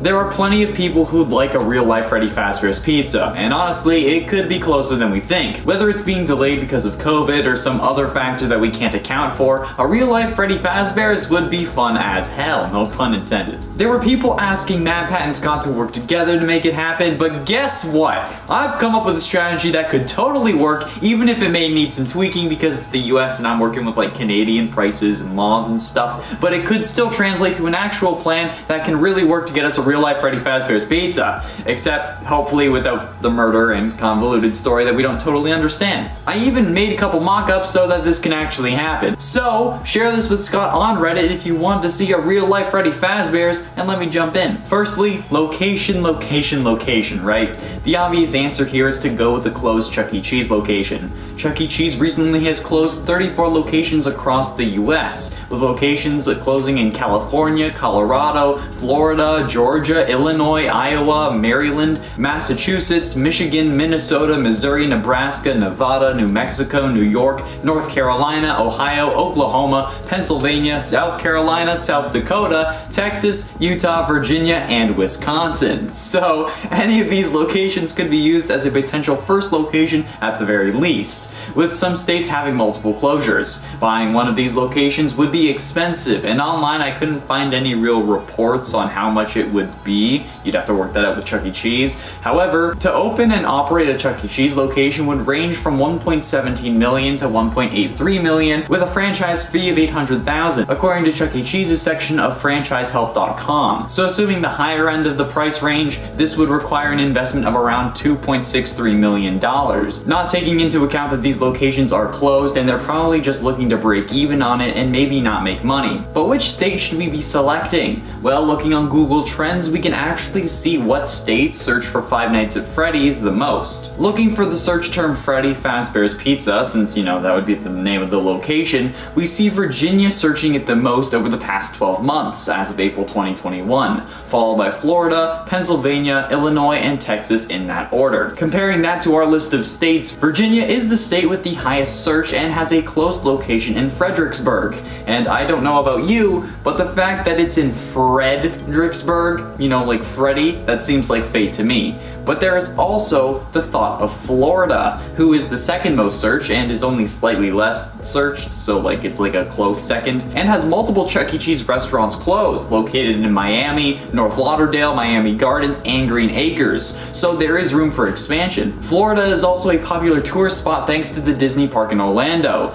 there are plenty of people who'd like a real-life Freddy Fazbear's Pizza, and honestly, it could be closer than we think. Whether it's being delayed because of COVID or some other factor that we can't account for, a real-life Freddy Fazbear's would be fun as hell, no pun intended. There were people asking Matt, Pat, and Scott to work together to make it happen, but guess what? I've come up with a strategy that could totally work, even if it may need some tweaking because it's the US and I'm working with like Canadian prices and laws and stuff, but it could still translate to an actual plan that can really work to get us a real-life Freddy Fazbear's Pizza, except hopefully without the murder and convoluted story that we don't totally understand. I even made a couple mock-ups so that this can actually happen. So, share this with Scott on Reddit if you want to see a real-life Freddy Fazbear's, and let me jump in. Firstly, location, right? The obvious answer here is to go with a closed Chuck E. Cheese location. Chuck E. Cheese recently has closed 34 locations across the US, with locations closing in California, Colorado, Florida, Georgia, Illinois, Iowa, Maryland, Massachusetts, Michigan, Minnesota, Missouri, Nebraska, Nevada, New Mexico, New York, North Carolina, Ohio, Oklahoma, Pennsylvania, South Carolina, South Dakota, Texas, Utah, Virginia, and Wisconsin. So, any of these locations could be used as a potential first location at the very least, with some states having multiple closures. Buying one of these locations would be expensive, and online I couldn't find any real reports on how much it would be. You'd have to work that out with Chuck E. Cheese. However, to open and operate a Chuck E. Cheese location would range from $1.17 million to $1.83 million, with a franchise fee of $800,000, according to Chuck E. Cheese's section of franchisehelp.com. So assuming the higher end of the price range, this would require an investment of around $2.63 million. Not taking into account that these locations are closed and they're probably just looking to break even on it and maybe not make money. But which state should we be selecting? Well, looking on Google Trends, we can actually see what states search for Five Nights at Freddy's the most. Looking for the search term Freddy Fazbear's Pizza, since you know that would be the name of the location, we see Virginia searching it the most over the past 12 months as of April 2021, followed by Florida, Pennsylvania, Illinois, and Texas in that order. Comparing that to our list of states, Virginia is the state with the highest search and has a close location in Fredericksburg. And I don't know about you, but the fact that it's in Fredericksburg, you know, like Freddy, that seems like fate to me. But there is also the thought of Florida, who is the second most searched and is only slightly less searched, so like it's like a close second, and has multiple Chuck E. Cheese restaurants closed, located in Miami, North Lauderdale, Miami Gardens, and Green Acres, so there is room for expansion. Florida is also a popular tourist spot thanks to the Disney park in Orlando,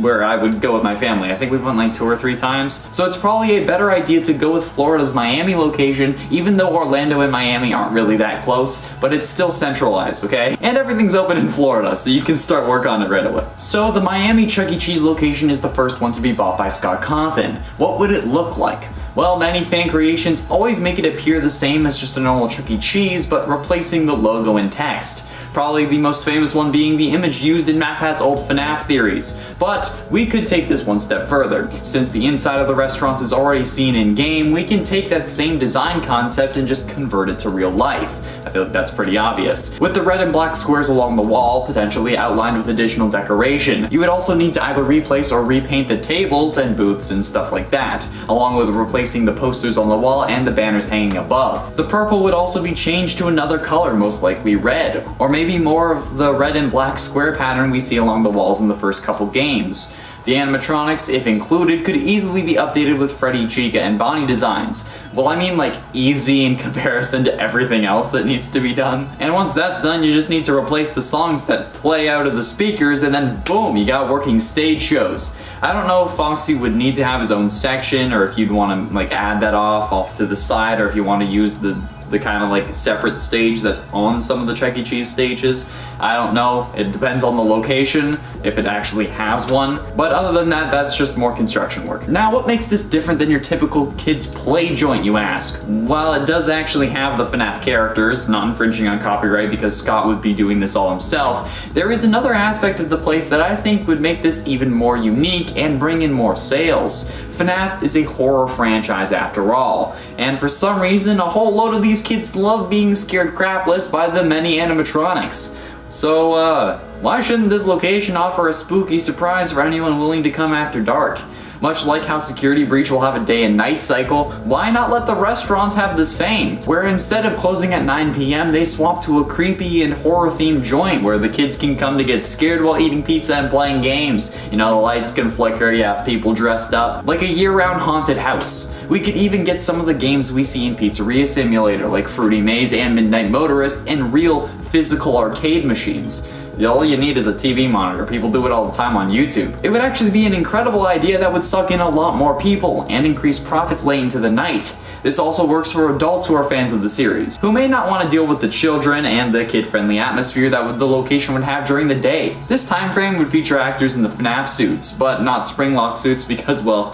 where I would go with my family. I think we've went like 2 or 3 times. So it's probably a better idea to go with Florida's Miami location, even though Orlando and Miami aren't really that close, but it's still centralized, okay? And everything's open in Florida, so you can start work on it right away. So the Miami Chuck E. Cheese location is the first one to be bought by Scott Cawthon. What would it look like? Well, many fan creations always make it appear the same as just a normal Chuck E. Cheese, but replacing the logo and text. Probably the most famous one being the image used in MatPat's old Fnaf theories. But we could take this one step further. Since the inside of the restaurant is already seen in-game, we can take that same design concept and just convert it to real life. I feel like that's pretty obvious. With the red and black squares along the wall, potentially outlined with additional decoration. You would also need to either replace or repaint the tables and booths and stuff like that, along with replacing the posters on the wall and the banners hanging above. The purple would also be changed to another color, most likely red, or maybe more of the red and black square pattern we see along the walls in the first couple games. The animatronics, if included, could easily be updated with Freddy, Chica, and Bonnie designs. Well, I mean like easy in comparison to everything else that needs to be done. And once that's done, you just need to replace the songs that play out of the speakers and then boom, you got working stage shows. I don't know if Foxy would need to have his own section or if you'd want to like add that off to the side, or if you want to use the kind of like separate stage that's on some of the Chuck E. Cheese stages. I don't know, it depends on the location, if it actually has one. But other than that, that's just more construction work. Now, what makes this different than your typical kids play joint, you ask? Well, it does actually have the Fnaf characters, not infringing on copyright because Scott would be doing this all himself. There is another aspect of the place that I think would make this even more unique and bring in more sales. Fnaf is a horror franchise after all, and for some reason a whole load of these kids love being scared crapless by the many animatronics. So why shouldn't this location offer a spooky surprise for anyone willing to come after dark? Much like how Security Breach will have a day and night cycle, why not let the restaurants have the same? Where instead of closing at 9 p.m., they swap to a creepy and horror-themed joint where the kids can come to get scared while eating pizza and playing games. You know, the lights can flicker, you have people dressed up, like a year-round haunted house. We could even get some of the games we see in Pizzeria Simulator, like Fruity Maze and Midnight Motorist, in real physical arcade machines. All you need is a TV monitor. People do it all the time on YouTube. It would actually be an incredible idea that would suck in a lot more people and increase profits late into the night. This also works for adults who are fans of the series, who may not want to deal with the children and the kid-friendly atmosphere that the location would have during the day. This time frame would feature actors in the Fnaf suits, but not Springlock suits because, well,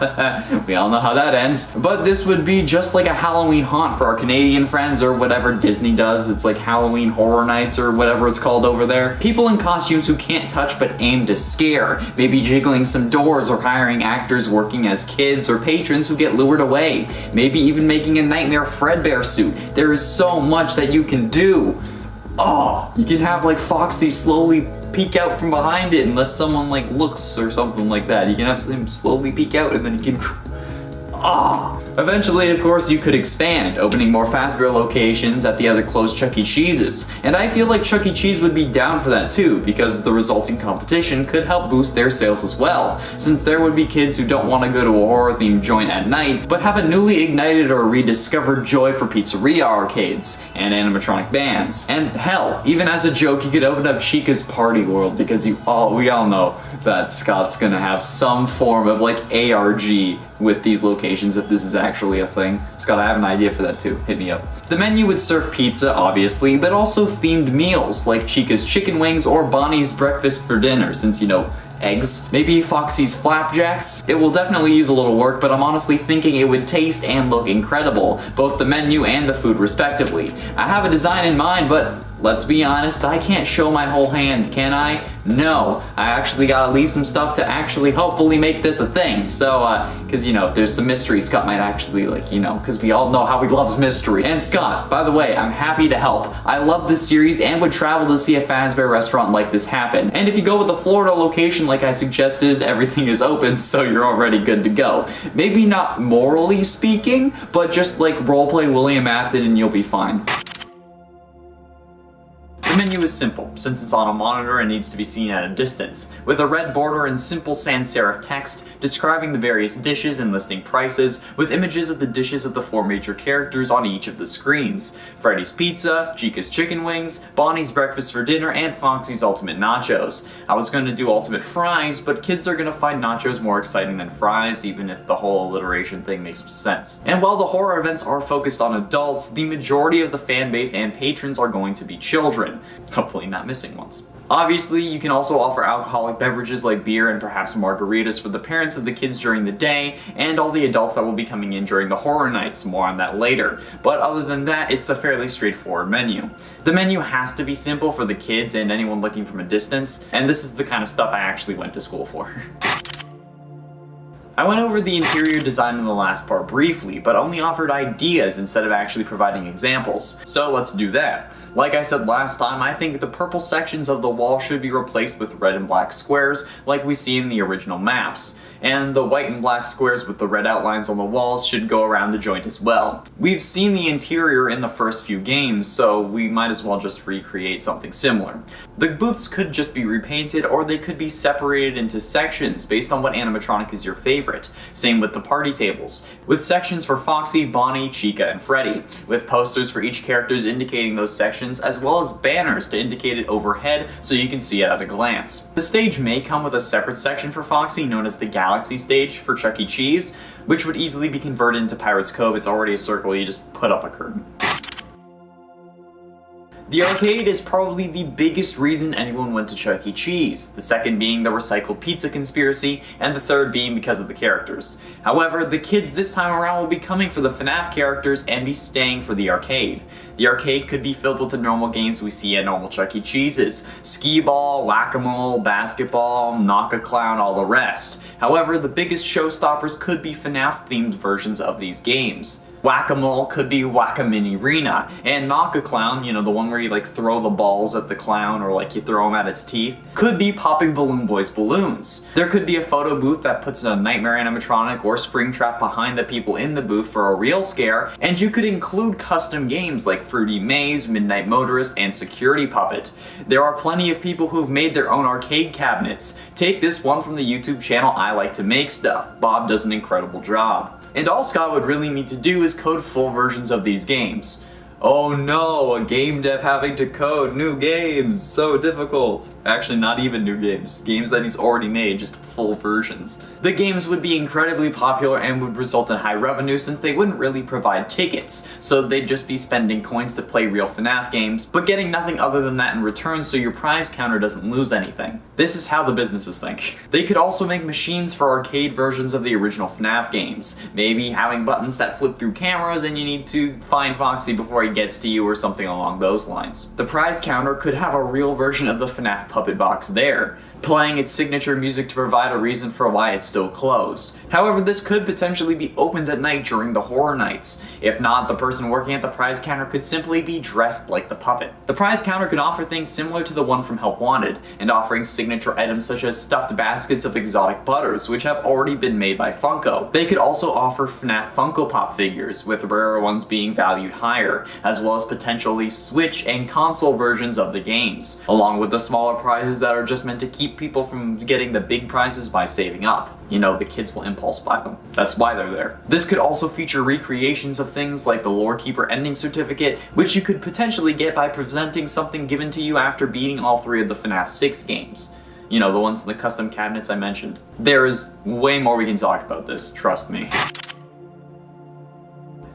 we all know how that ends. But this would be just like a Halloween haunt for our Canadian friends or whatever Disney does. It's like Halloween Horror Nights or whatever it's called over there. People in costumes who can't touch but aim to scare, maybe jiggling some doors or hiring actors working as kids or patrons who get lured away, maybe even making a Nightmare Fredbear suit. There is so much that you can do. Oh, you can have like Foxy slowly peek out from behind it unless someone like looks or something like that. You can have him slowly peek out and then you can... Ah! Eventually, of course, you could expand, opening more Fazbear locations at the other closed Chuck E. Cheese's. And I feel like Chuck E. Cheese would be down for that too, because the resulting competition could help boost their sales as well, since there would be kids who don't want to go to a horror-themed joint at night, but have a newly ignited or rediscovered joy for pizzeria arcades and animatronic bands. And hell, even as a joke, you could open up Chica's Party World, because we all know that Scott's gonna have some form of like ARG with these locations if this is actually a thing. Scott, I have an idea for that too. Hit me up. The menu would serve pizza, obviously, but also themed meals like Chica's Chicken Wings or Bonnie's Breakfast for Dinner, since, you know, eggs. Maybe Foxy's Flapjacks. It will definitely use a little work, but I'm honestly thinking it would taste and look incredible, both the menu and the food respectively. I have a design in mind, but let's be honest, I can't show my whole hand, can I? No, I actually gotta leave some stuff to actually hopefully make this a thing. So, cause you know, if there's some mystery, Scott might actually like, you know, cause we all know how he loves mystery. And Scott, by the way, I'm happy to help. I love this series and would travel to see a Fazbear restaurant like this happen. And if you go with the Florida location like I suggested, everything is open, so you're already good to go. Maybe not morally speaking, but just like roleplay William Afton and you'll be fine. The menu is simple, since it's on a monitor and needs to be seen at a distance, with a red border and simple sans serif text describing the various dishes and listing prices, with images of the dishes of the 4 major characters on each of the screens: Freddy's Pizza, Chica's Chicken Wings, Bonnie's Breakfast for Dinner, and Foxy's Ultimate Nachos. I was going to do Ultimate Fries, but kids are going to find nachos more exciting than fries, even if the whole alliteration thing makes sense. And while the horror events are focused on adults, the majority of the fan base and patrons are going to be children. Hopefully not missing ones. Obviously, you can also offer alcoholic beverages like beer and perhaps margaritas for the parents of the kids during the day, and all the adults that will be coming in during the horror nights. More on that later. But other than that, it's a fairly straightforward menu. The menu has to be simple for the kids and anyone looking from a distance, and this is the kind of stuff I actually went to school for. I went over the interior design in the last part briefly, but only offered ideas instead of actually providing examples. So let's do that. Like I said last time, I think the purple sections of the wall should be replaced with red and black squares like we see in the original maps. And the white and black squares with the red outlines on the walls should go around the joint as well. We've seen the interior in the first few games, so we might as well just recreate something similar. The booths could just be repainted, or they could be separated into sections based on what animatronic is your favorite. Same with the party tables, with sections for Foxy, Bonnie, Chica, and Freddy, with posters for each characters indicating those sections, as well as banners to indicate it overhead so you can see it at a glance. The stage may come with a separate section for Foxy known as the Galaxy stage for Chuck E. Cheese, which would easily be converted into Pirates Cove. It's already a circle, you just put up a curtain. The arcade is probably the biggest reason anyone went to Chuck E. Cheese, the second being the recycled pizza conspiracy, and the third being because of the characters. However, the kids this time around will be coming for the Fnaf characters and be staying for the arcade. The arcade could be filled with the normal games we see at normal Chuck E. Cheese's: skee-ball, whack-a-mole, basketball, knock-a-clown, all the rest. However, the biggest showstoppers could be Fnaf-themed versions of these games. Whack-a-mole could be Whack-a-mini-rina, and Knock-a-clown, you know, the one where you like throw the balls at the clown or like you throw them at his teeth, could be Popping Balloon Boy's balloons. There could be a photo booth that puts a nightmare animatronic or Springtrap behind the people in the booth for a real scare, and you could include custom games like Fruity Maze, Midnight Motorist, and Security Puppet. There are plenty of people who've made their own arcade cabinets. Take this one from the YouTube channel I Like to Make Stuff. Bob does an incredible job. And all Scott would really need to do is code full versions of these games. Oh no, a game dev having to code new games, so difficult. Actually, not even new games, games that he's already made, just full versions. The games would be incredibly popular and would result in high revenue since they wouldn't really provide tickets, so they'd just be spending coins to play real FNAF games, but getting nothing other than that in return so your prize counter doesn't lose anything. This is how the businesses think. They could also make machines for arcade versions of the original FNAF games, maybe having buttons that flip through cameras and you need to find Foxy before he gets to you or something along those lines. The prize counter could have a real version of the FNAF puppet box there, playing its signature music to provide a reason for why it's still closed. However, this could potentially be opened at night during the horror nights. If not, the person working at the prize counter could simply be dressed like the puppet. The prize counter could offer things similar to the one from Help Wanted, and offering signature items such as stuffed baskets of exotic butters, which have already been made by Funko. They could also offer FNAF Funko Pop figures, with rarer ones being valued higher, as well as potentially Switch and console versions of the games, along with the smaller prizes that are just meant to keep people from getting the big prizes by saving up. You know, the kids will impulse buy them. That's why they're there. This could also feature recreations of things like the Lore Keeper ending certificate, which you could potentially get by presenting something given to you after beating all 3 of the FNAF 6 games. You know, the ones in the custom cabinets I mentioned. There is way more we can talk about this, trust me.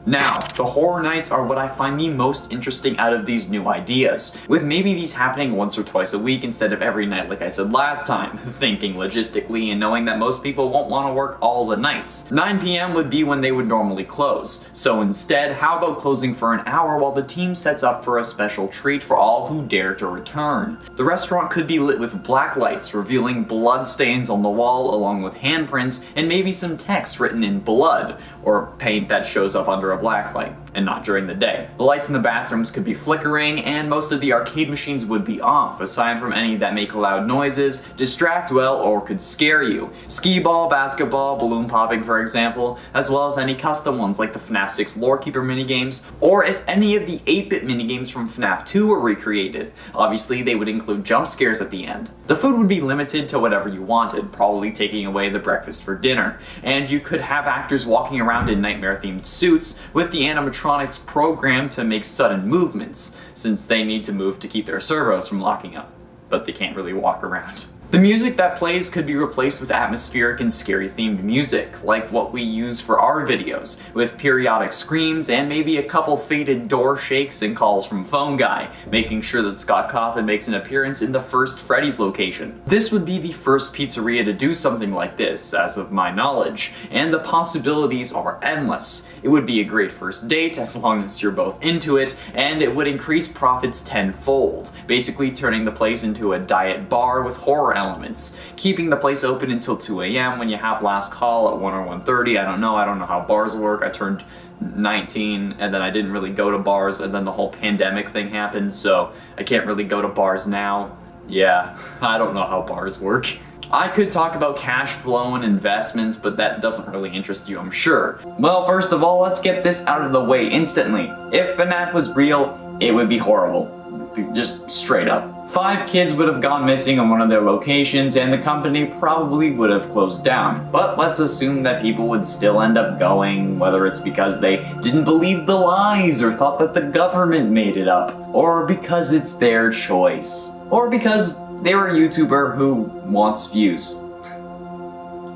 Now, the horror nights are what I find the most interesting out of these new ideas, with maybe these happening once or twice a week instead of every night like I said last time, thinking logistically and knowing that most people won't want to work all the nights. 9 p.m. would be when they would normally close, so instead, how about closing for an hour while the team sets up for a special treat for all who dare to return? The restaurant could be lit with black lights, revealing blood stains on the wall along with handprints and maybe some text written in blood, or paint that shows up under a black light, and not during the day. The lights in the bathrooms could be flickering, and most of the arcade machines would be off, aside from any that make loud noises, distract well, or could scare you. Skee ball, basketball, balloon popping for example, as well as any custom ones like the FNAF 6 Lore Keeper minigames, or if any of the 8-bit minigames from FNAF 2 were recreated. Obviously, they would include jump scares at the end. The food would be limited to whatever you wanted, probably taking away the breakfast for dinner, and you could have actors walking around in nightmare-themed suits, with the animatronics programmed to make sudden movements, since they need to move to keep their servos from locking up, but they can't really walk around. The music that plays could be replaced with atmospheric and scary themed music, like what we use for our videos, with periodic screams and maybe a couple faded door shakes and calls from Phone Guy, making sure that Scott Cawthon makes an appearance in the first Freddy's location. This would be the first pizzeria to do something like this, as of my knowledge, and the possibilities are endless. It would be a great first date as long as you're both into it, and it would increase profits tenfold, basically turning the place into a diet bar with horror elements, keeping the place open until 2 a.m. when you have last call at 1 or 1:30. I don't know how bars work. I turned 19 and then I didn't really go to bars, and then the whole pandemic thing happened, so I can't really go to bars now. Yeah, I don't know how bars work. I could talk about cash flow and investments, but that doesn't really interest you, I'm sure. Well, first of all, let's get this out of the way instantly. If FNAF was real, it would be horrible. Just straight up. 5 kids would have gone missing on one of their locations, and the company probably would have closed down. But let's assume that people would still end up going, whether it's because they didn't believe the lies or thought that the government made it up, or because it's their choice, or because they were a YouTuber who wants views.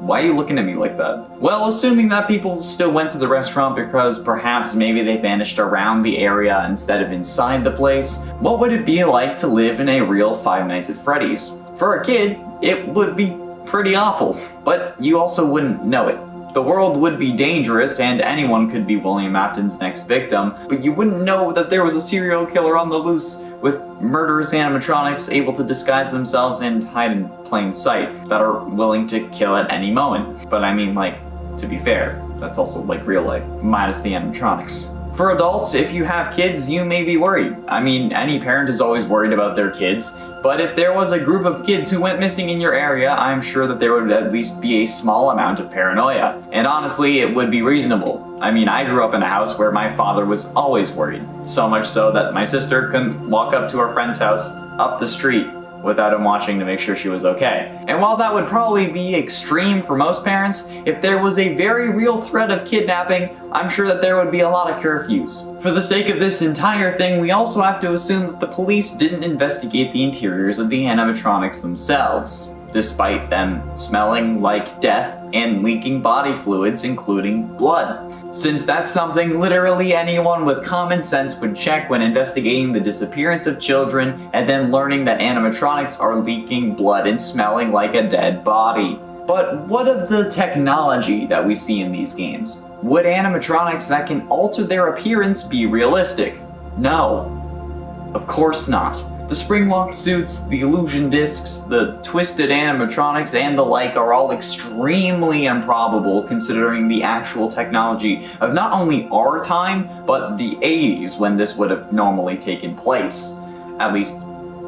Why are you looking at me like that? Well, assuming that people still went to the restaurant because perhaps maybe they vanished around the area instead of inside the place, what would it be like to live in a real Five Nights at Freddy's? For a kid, it would be pretty awful, but you also wouldn't know it. The world would be dangerous and anyone could be William Afton's next victim, but you wouldn't know that there was a serial killer on the loose with murderous animatronics able to disguise themselves and hide in plain sight that are willing to kill at any moment. But I mean, like, to be fair, That's also like real life, minus the animatronics. For adults, if you have kids, you may be worried. I mean, any parent is always worried about their kids, but if there was a group of kids who went missing in your area, I'm sure that there would at least be a small amount of paranoia. And honestly, it would be reasonable. I mean, I grew up in a house where my father was always worried. So much so that my sister couldn't walk up to her friend's house up the street without him watching to make sure she was okay. And while that would probably be extreme for most parents, if there was a very real threat of kidnapping, I'm sure that there would be a lot of curfews. For the sake of this entire thing, we also have to assume that the police didn't investigate the interiors of the animatronics themselves, despite them smelling like death and leaking body fluids, including blood. Since that's something literally anyone with common sense would check when investigating the disappearance of children and then learning that animatronics are leaking blood and smelling like a dead body. But what of the technology that we see in these games? Would animatronics that can alter their appearance be realistic? No. Of course not. The Springlock suits, the illusion discs, the twisted animatronics, and the like are all extremely improbable considering the actual technology of not only our time, but the 80s when this would have normally taken place. At least,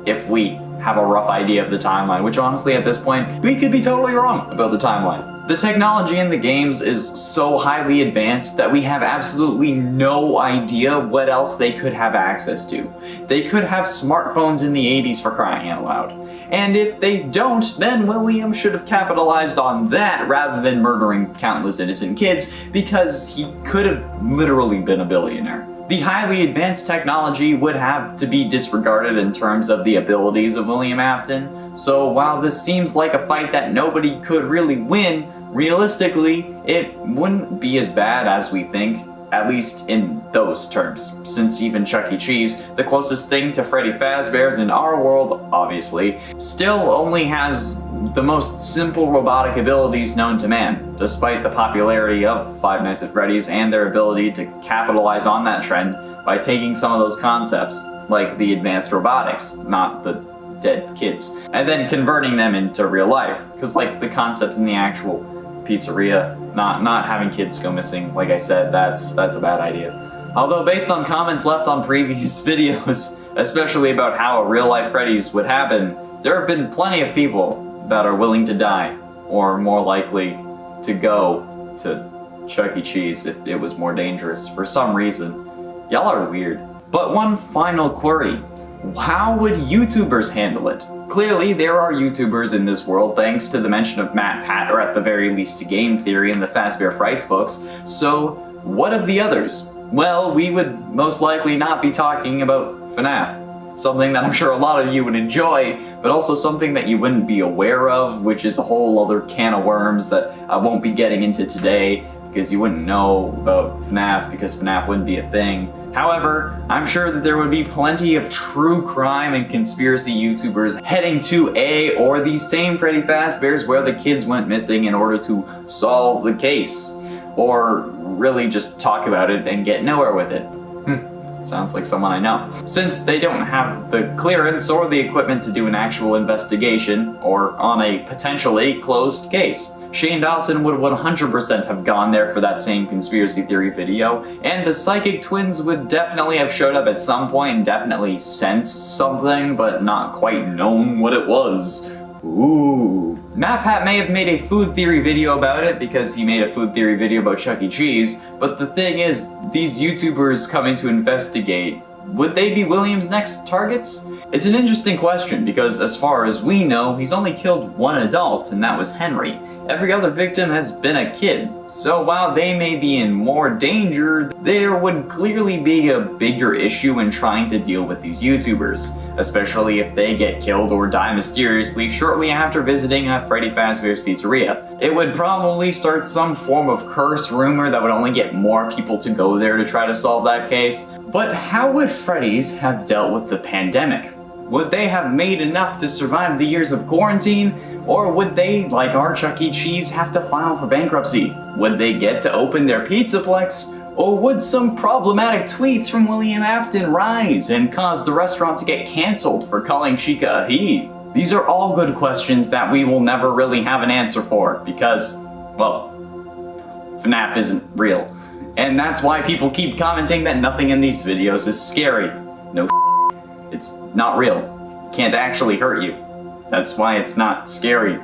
if we have a rough idea of the timeline, which honestly at this point, we could be totally wrong about the timeline. The technology in the games is so highly advanced that we have absolutely no idea what else they could have access to. They could have smartphones in the 80s for crying out loud. And if they don't, then William should have capitalized on that rather than murdering countless innocent kids, because he could have literally been a billionaire. The highly advanced technology would have to be disregarded in terms of the abilities of William Afton. So while this seems like a fight that nobody could really win, realistically, it wouldn't be as bad as we think, at least in those terms, since even Chuck E. Cheese, the closest thing to Freddy Fazbear's in our world, obviously, still only has the most simple robotic abilities known to man, despite the popularity of Five Nights at Freddy's and their ability to capitalize on that trend by taking some of those concepts, like the advanced robotics, not the dead kids, and then converting them into real life, because like the concepts in the actual pizzeria, not having kids go missing, like I said, that's a bad idea. Although based on comments left on previous videos, especially about how a real-life Freddy's would happen, there have been plenty of people that are willing to die, or more likely to go to Chuck E. Cheese if it was more dangerous for some reason. Y'all are weird. But one final query. How would YouTubers handle it? Clearly, there are YouTubers in this world thanks to the mention of MatPat, or at the very least Game Theory in the Fazbear Frights books, so what of the others? Well, we would most likely not be talking about Fnaf, something that I'm sure a lot of you would enjoy, but also something that you wouldn't be aware of, which is a whole other can of worms that I won't be getting into today, because you wouldn't know about Fnaf because Fnaf wouldn't be a thing. However, I'm sure that there would be plenty of true crime and conspiracy YouTubers heading to a or the same Freddy Fazbear's where the kids went missing in order to solve the case, or really just talk about it and get nowhere with it. Sounds like someone I know. Since they don't have the clearance or the equipment to do an actual investigation, or on a potentially closed case. Shane Dawson would 100% have gone there for that same conspiracy theory video, and the psychic twins would definitely have showed up at some point and definitely sensed something, but not quite known what it was. Ooh. MatPat may have made a food theory video about it because he made a food theory video about Chuck E. Cheese, but the thing is, these YouTubers coming to investigate, would they be William's next targets? It's an interesting question because as far as we know, he's only killed one adult, and that was Henry. Every other victim has been a kid, so while they may be in more danger, there would clearly be a bigger issue in trying to deal with these YouTubers, especially if they get killed or die mysteriously shortly after visiting a Freddy Fazbear's Pizzeria. It would probably start some form of curse rumor that would only get more people to go there to try to solve that case. But how would Freddy's have dealt with the pandemic? Would they have made enough to survive the years of quarantine? Or would they, like our Chuck E. Cheese, have to file for bankruptcy? Would they get to open their Pizzaplex? Or would some problematic tweets from William Afton rise and cause the restaurant to get cancelled for calling Chica a he? These are all good questions that we will never really have an answer for because, well, FNAF isn't real. And that's why people keep commenting that nothing in these videos is scary. No, it's not real. Can't actually hurt you. That's why it's not scary.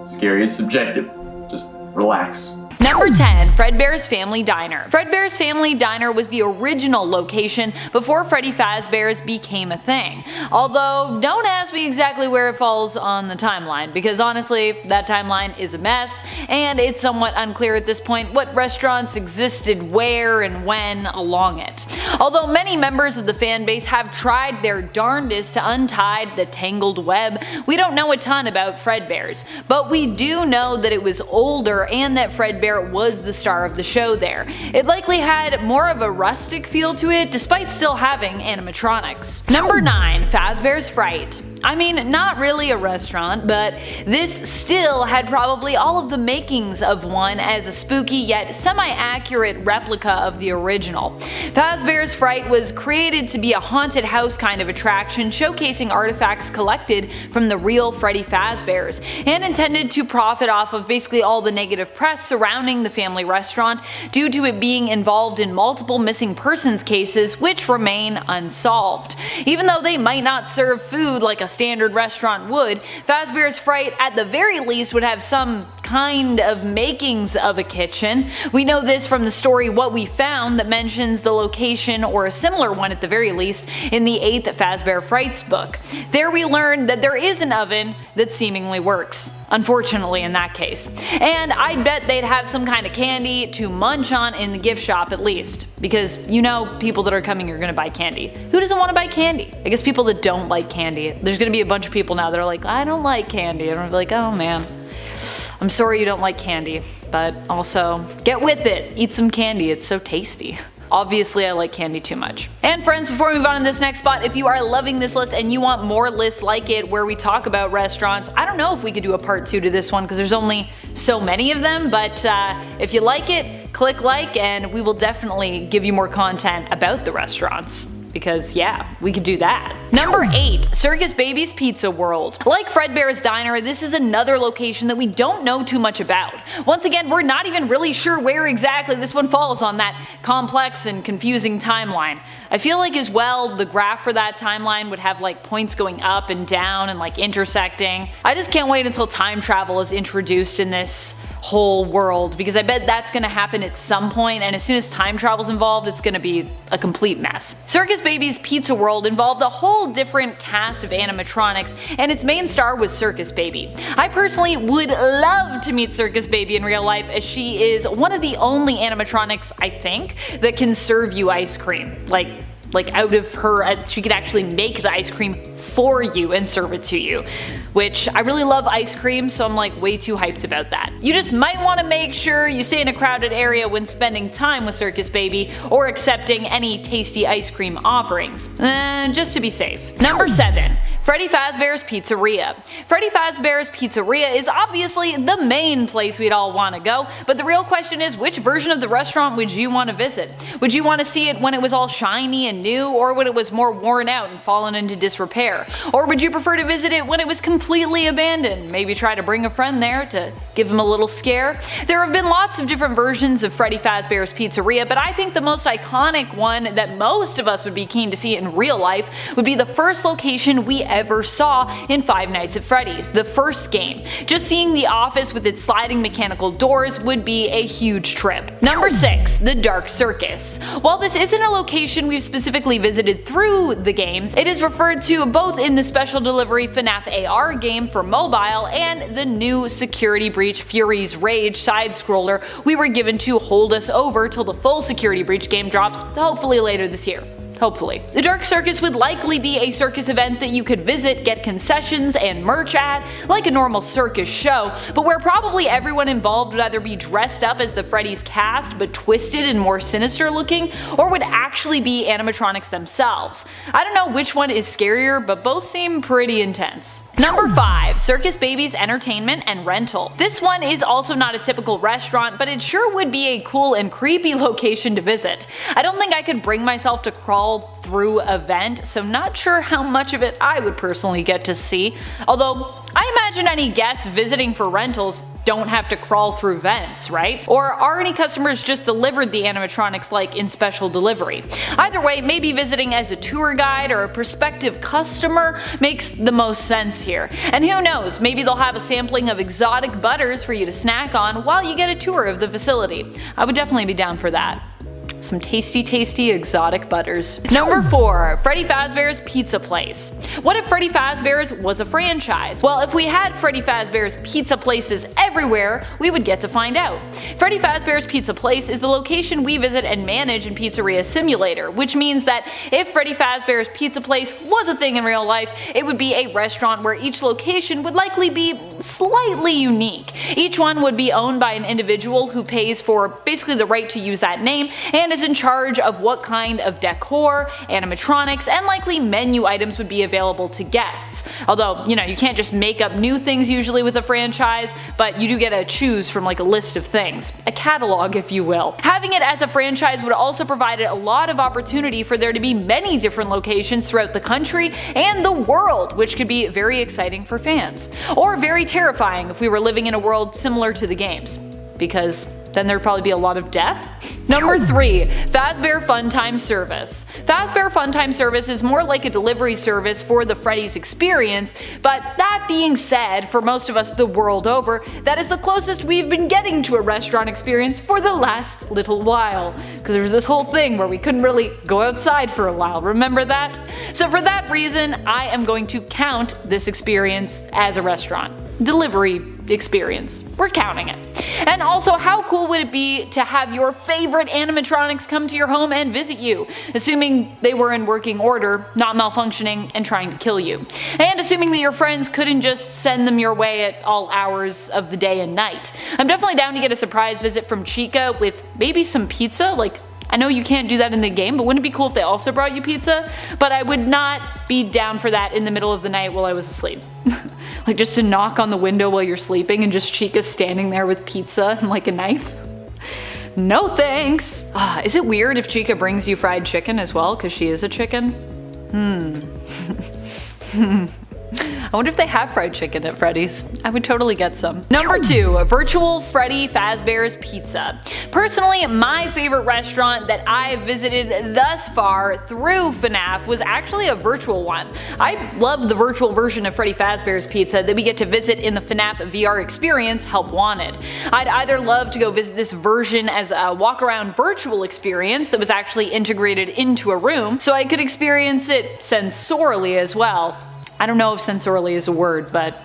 Scary is subjective. Just relax. Number 10. Fredbear's Family Diner. Fredbear's Family Diner was the original location before Freddy Fazbear's became a thing. Although, don't ask me exactly where it falls on the timeline, because honestly, that timeline is a mess, and it's somewhat unclear at this point what restaurants existed where and when along it. Although many members of the fanbase have tried their darndest to untie the tangled web, we don't know a ton about Fredbear's, but we do know that it was older and that Fredbear was the star of the show there. It likely had more of a rustic feel to it, despite still having animatronics. Number 9. Fazbear's Fright. I mean, not really a restaurant, but this still had probably all of the makings of one as a spooky yet semi-accurate replica of the original. Fazbear's Fright was created to be a haunted house kind of attraction showcasing artifacts collected from the real Freddy Fazbear's, and intended to profit off of basically all the negative press surrounding the family restaurant due to it being involved in multiple missing persons cases which remain unsolved. Even though they might not serve food like a standard restaurant would, Fazbear's Fright at the very least would have some kind of makings of a kitchen. We know this from the story What We Found that mentions the location, or a similar one at the very least, in the 8th Fazbear Frights book. There we learn that there is an oven that seemingly works. Unfortunately in that case. And I bet they'd have some kind of candy to munch on in the gift shop at least. Because you know people that are coming are gonna buy candy. Who doesn't want to buy candy? I guess people that don't like candy. There's gonna be a bunch of people now that are like, I don't like candy. And I'm like, oh man. I'm sorry you don't like candy. But also, get with it. Eat some candy, it's so tasty. Obviously I like candy too much. And friends, before we move on to this next spot, if you are loving this list and you want more lists like it where we talk about restaurants, I don't know if we could do a part 2 to this one because there's only so many of them, but if you like it, click like and we will definitely give you more content about the restaurants. Because yeah, we could do that. Number 8. Circus Baby's Pizza World. Like Fredbear's Diner, this is another location that we don't know too much about. Once again, we're not even really sure where exactly this one falls on that complex and confusing timeline. I feel like as well, the graph for that timeline would have like points going up and down and like intersecting. I just can't wait until time travel is introduced in this whole world, because I bet that's gonna happen at some point, and as soon as time travel's involved, it's gonna be a complete mess. Circus Baby's Pizza World involved a whole different cast of animatronics, and its main star was Circus Baby. I personally would love to meet Circus Baby in real life, as she is one of the only animatronics, I think, that can serve you ice cream. Like out of her, she could actually make the ice cream for you and serve it to you, which I really love ice cream, so I'm like way too hyped about that. You just might want to make sure you stay in a crowded area when spending time with Circus Baby or accepting any tasty ice cream offerings, just to be safe. Number 7. Freddy Fazbear's Pizzeria. Freddy Fazbear's Pizzeria is obviously the main place we'd all want to go, but the real question is, which version of the restaurant would you want to visit? Would you want to see it when it was all shiny and new, or when it was more worn out and fallen into disrepair? Or would you prefer to visit it when it was completely abandoned? Maybe try to bring a friend there to give him a little scare? There have been lots of different versions of Freddy Fazbear's Pizzeria, but I think the most iconic one that most of us would be keen to see in real life would be the first location we ever saw in Five Nights at Freddy's, the first game. Just seeing the office with its sliding mechanical doors would be a huge trip. Number 6. The Dark Circus. While this isn't a location we've specifically visited through the games, it is referred to both in the special delivery Fnaf AR game for mobile and the new Security Breach Fury's Rage side-scroller we were given to hold us over till the full Security Breach game drops, hopefully later this year. Hopefully. The Dark Circus would likely be a circus event that you could visit, get concessions and merch at, like a normal circus show, but where probably everyone involved would either be dressed up as the Freddy's cast but twisted and more sinister looking, or would actually be animatronics themselves. I don't know which one is scarier, but both seem pretty intense. Number 5. Circus Baby's Entertainment and Rental. This one is also not a typical restaurant, but it sure would be a cool and creepy location to visit. I don't think I could bring myself to crawl through a vent, so not sure how much of it I would personally get to see, although I imagine any guests visiting for rentals don't have to crawl through vents, right? Or are any customers just delivered the animatronics like in special delivery? Either way, maybe visiting as a tour guide or a prospective customer makes the most sense here. And who knows, maybe they'll have a sampling of exotic butters for you to snack on while you get a tour of the facility. I would definitely be down for that. Some tasty exotic butters. Number 4. Freddy Fazbear's Pizza Place. What if Freddy Fazbear's was a franchise? Well, if we had Freddy Fazbear's pizza places everywhere, we would get to find out. Freddy Fazbear's Pizza Place is the location we visit and manage in Pizzeria Simulator, which means that if Freddy Fazbear's Pizza Place was a thing in real life, it would be a restaurant where each location would likely be slightly unique. Each one would be owned by an individual who pays for basically the right to use that name and is in charge of what kind of decor, animatronics, and likely menu items would be available to guests. Although, you can't just make up new things usually with a franchise, but you do get to choose from like a list of things. A catalog, if you will. Having it as a franchise would also provide a lot of opportunity for there to be many different locations throughout the country and the world, which could be very exciting for fans. Or very terrifying if we were living in a world similar to the games. Because then there'd probably be a lot of death. Number 3. Fazbear Funtime Service. Fazbear Funtime Service is more like a delivery service for the Freddy's experience, but that being said, for most of us the world over, that is the closest we've been getting to a restaurant experience for the last little while. Because there was this whole thing where we couldn't really go outside for a while, remember that? So for that reason, I am going to count this experience as a restaurant. Delivery experience. We're counting it. And also, how cool would it be to have your favorite animatronics come to your home and visit you, assuming they were in working order, not malfunctioning and trying to kill you. And assuming that your friends couldn't just send them your way at all hours of the day and night. I'm definitely down to get a surprise visit from Chica with maybe some pizza. Like, I know you can't do that in the game, but wouldn't it be cool if they also brought you pizza? But I would not be down for that in the middle of the night while I was asleep. Like just to knock on the window while you're sleeping and just Chica standing there with pizza and like a knife. No thanks. Is it weird if Chica brings you fried chicken as well because she is a chicken? I wonder if they have fried chicken at Freddy's. I would totally get some. Number 2. Virtual Freddy Fazbear's Pizza. Personally, my favorite restaurant that I've visited thus far through Fnaf was actually a virtual one. I love the virtual version of Freddy Fazbear's Pizza that we get to visit in the Fnaf VR experience Help Wanted. I'd either love to go visit this version as a walk-around virtual experience that was actually integrated into a room, so I could experience it sensorially as well. I don't know if sensorially is a word, but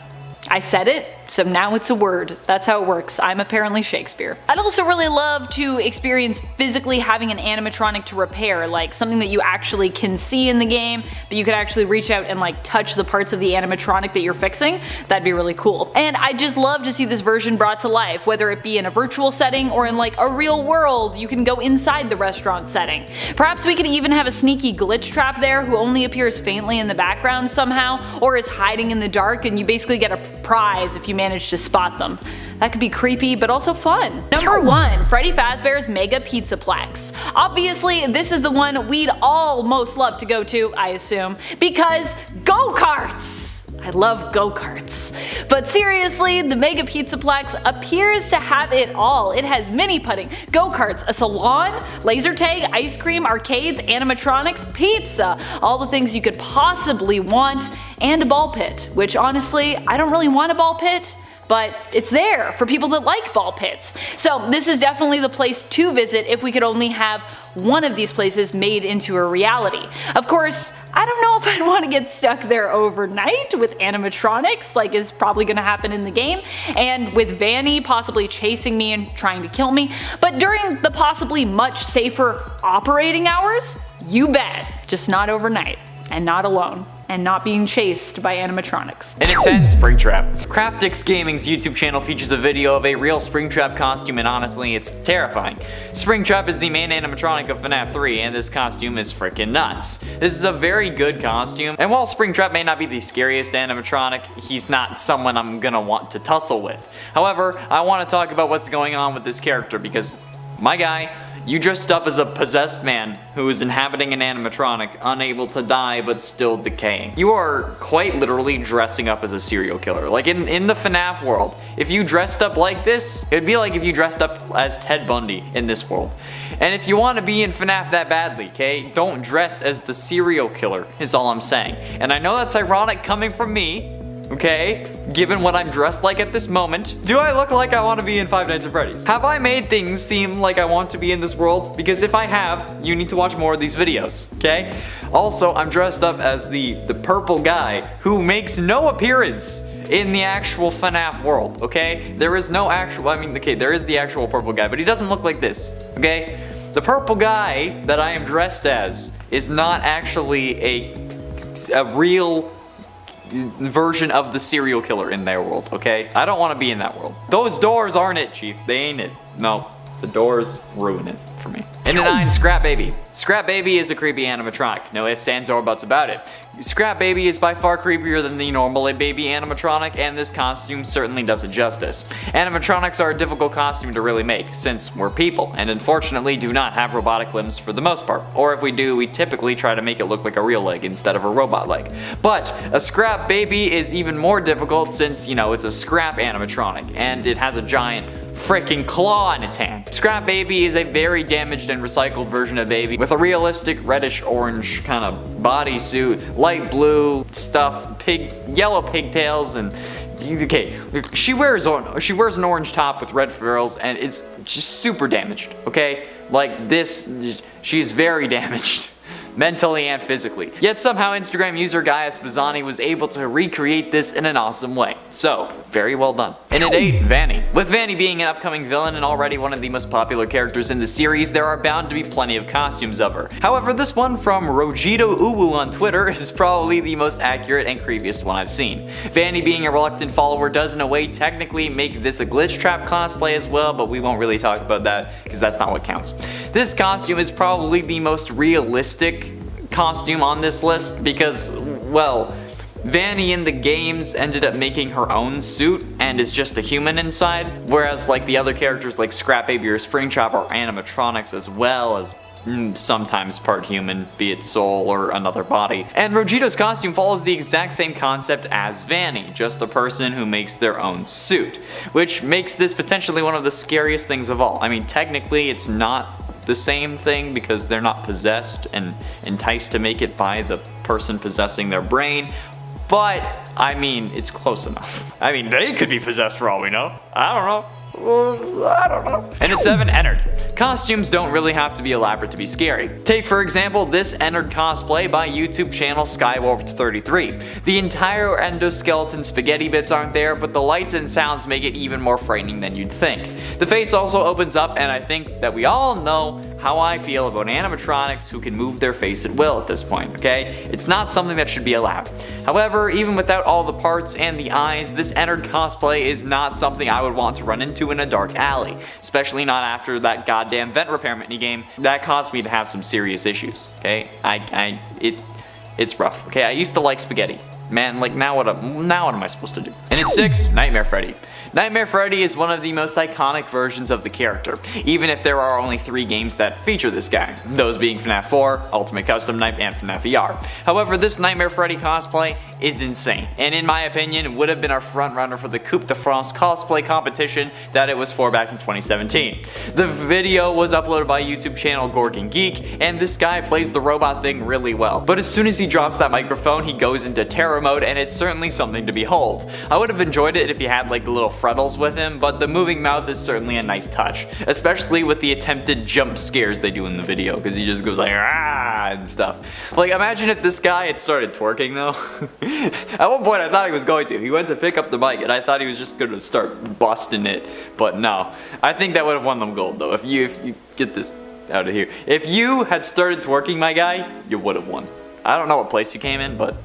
I said it, so now it's a word. That's how it works. I'm apparently Shakespeare. I'd also really love to experience physically having an animatronic to repair, like something that you actually can see in the game, but you could actually reach out and like touch the parts of the animatronic that you're fixing. That'd be really cool. And I'd just love to see this version brought to life, whether it be in a virtual setting or in like a real world. You can go inside the restaurant setting. Perhaps we could even have a sneaky glitch trap there who only appears faintly in the background somehow, or is hiding in the dark and you basically get a prize if you manage to spot them. That could be creepy, but also fun. Number 1. Freddy Fazbear's Mega Pizzaplex. Obviously, this is the one we'd all most love to go to, I assume, because go-karts! I love go-karts. But seriously, the Mega Pizzaplex appears to have it all. It has mini putting, go-karts, a salon, laser tag, ice cream, arcades, animatronics, pizza, all the things you could possibly want, and a ball pit, which honestly, I don't really want a ball pit, but it's there for people that like ball pits. So this is definitely the place to visit if we could only have one of these places made into a reality. Of course, I don't know if I'd want to get stuck there overnight with animatronics, like is probably going to happen in the game, and with Vanny possibly chasing me and trying to kill me, but during the possibly much safer operating hours, you bet. Just not overnight, and not alone. And not being chased by animatronics. And it's 10 Springtrap. Craftix Gaming's YouTube channel features a video of a real Springtrap costume, and honestly, it's terrifying. Springtrap is the main animatronic of FNAF 3, and this costume is freaking nuts. This is a very good costume, and while Springtrap may not be the scariest animatronic, he's not someone I'm gonna want to tussle with. However, I want to talk about what's going on with this character because my guy You dressed up as a possessed man who is inhabiting an animatronic, unable to die but still decaying. You are quite literally dressing up as a serial killer. Like in the Fnaf world, if you dressed up like this, it'd be like if you dressed up as Ted Bundy in this world. And if you want to be in Fnaf that badly, okay, don't dress as the serial killer, is all I'm saying. And I know that's ironic coming from me, okay, given what I'm dressed like at this moment. Do I look like I want to be in Five Nights at Freddy's? Have I made things seem like I want to be in this world? Because if I have, you need to watch more of these videos, okay? Also, I'm dressed up as the purple guy who makes no appearance in the actual FNAF world, okay? There is no actual, okay, there is the actual purple guy, but he doesn't look like this, okay? The purple guy that I am dressed as is not actually a real version of the serial killer in their world, okay? I don't want to be in that world. Those doors aren't it, Chief. They ain't it. No, the doors ruin it for me. And a 9, Scrap Baby. Scrap Baby is a creepy animatronic. No ifs, ands, or buts about it. Scrap Baby is by far creepier than the normal baby animatronic, and this costume certainly does it justice. Animatronics are a difficult costume to really make, since we're people, and unfortunately do not have robotic limbs for the most part. Or if we do, we typically try to make it look like a real leg instead of a robot leg. But a Scrap Baby is even more difficult since, you know, it's a scrap animatronic, and it has a giant freaking claw in its hand. Scrap Baby is a very damaged and recycled version of Baby with a realistic reddish orange kind of bodysuit, light blue stuff, yellow pigtails, and okay, she wears an orange top with red frills, and it's just super damaged, okay? Like this, she's very damaged. Mentally and physically. Yet somehow Instagram user Gaius Bazzani was able to recreate this in an awesome way. So, very well done. And at 8, Vanny. With Vanny being an upcoming villain and already one of the most popular characters in the series, there are bound to be plenty of costumes of her. However, this one from Rojito Uwu on Twitter is probably the most accurate and creepiest one I've seen. Vanny being a reluctant follower does in a way technically make this a glitch trap cosplay as well, but we won't really talk about that because that's not what counts. This costume is probably the most realistic costume on this list because, well, Vanny in the games ended up making her own suit and is just a human inside, whereas like the other characters like Scrap Baby or Springtrap are animatronics as well as sometimes part human, be it soul or another body. And Rojito's costume follows the exact same concept as Vanny, just a person who makes their own suit, which makes this potentially one of the scariest things of all. I mean, technically it's not the same thing because they're not possessed and enticed to make it by the person possessing their brain, but I mean, it's close enough. I mean, they could be possessed for all we know. I don't know. And at 7, Ennard. Costumes don't really have to be elaborate to be scary. Take for example this Ennard cosplay by YouTube channel Skywarped33. The entire endoskeleton spaghetti bits aren't there, but the lights and sounds make it even more frightening than you'd think. The face also opens up, and I think that we all know how I feel about animatronics who can move their face at will at this point, okay? It's not something that should be allowed. However, even without all the parts and the eyes, this Ennard cosplay is not something I would want to run into in a dark alley, especially not after that goddamn vent repair minigame. That caused me to have some serious issues, okay? It's rough, okay? I used to like spaghetti. Man, like now what am I supposed to do? And at 6, Nightmare Freddy. Nightmare Freddy is one of the most iconic versions of the character, even if there are only 3 games that feature this guy, those being FNAF 4, Ultimate Custom Night, and FNAF ER. However, this Nightmare Freddy cosplay is insane, and in my opinion would have been our front runner for the Coupe de France cosplay competition that it was for back in 2017. The video was uploaded by YouTube channel Gorgon Geek, and this guy plays the robot thing really well, but as soon as he drops that microphone he goes into terror mode, and it's certainly something to behold. I would have enjoyed it if he had like the little frettles with him, but the moving mouth is certainly a nice touch, especially with the attempted jump scares they do in the video, because he just goes like ah and stuff. Like imagine if this guy had started twerking though. At one point I thought he was going to. He went to pick up the mic and I thought he was just going to start busting it, but no. I think that would have won them gold though. If you get this out of here. If you had started twerking, my guy, you would have won. I don't know what place you came in, but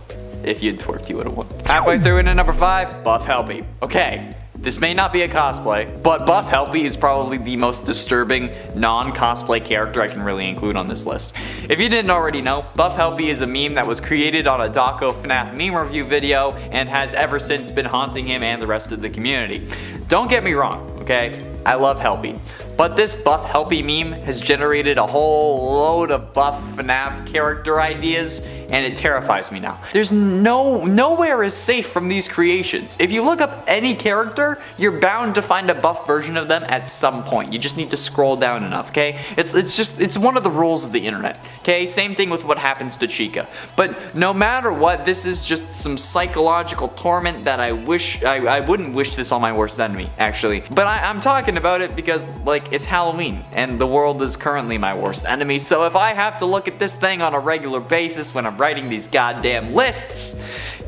if you'd twerked, you would have won. Halfway through into number 5, Buff Helpy. Okay, this may not be a cosplay, but Buff Helpy is probably the most disturbing non-cosplay character I can really include on this list. If you didn't already know, Buff Helpy is a meme that was created on a Daco FNAF meme review video and has ever since been haunting him and the rest of the community. Don't get me wrong, okay? I love Helpy. But this buff helpy meme has generated a whole load of buff FNAF character ideas, and it terrifies me now. There's nowhere is safe from these creations. If you look up any character, you're bound to find a buff version of them at some point. You just need to scroll down enough, okay? It's one of the rules of the internet, okay? Same thing with what happens to Chica. But no matter what, this is just some psychological torment that I wouldn't wish this on my worst enemy, actually. But I'm talking about it because, like, it's Halloween, and the world is currently my worst enemy, so if I have to look at this thing on a regular basis when I'm writing these goddamn lists,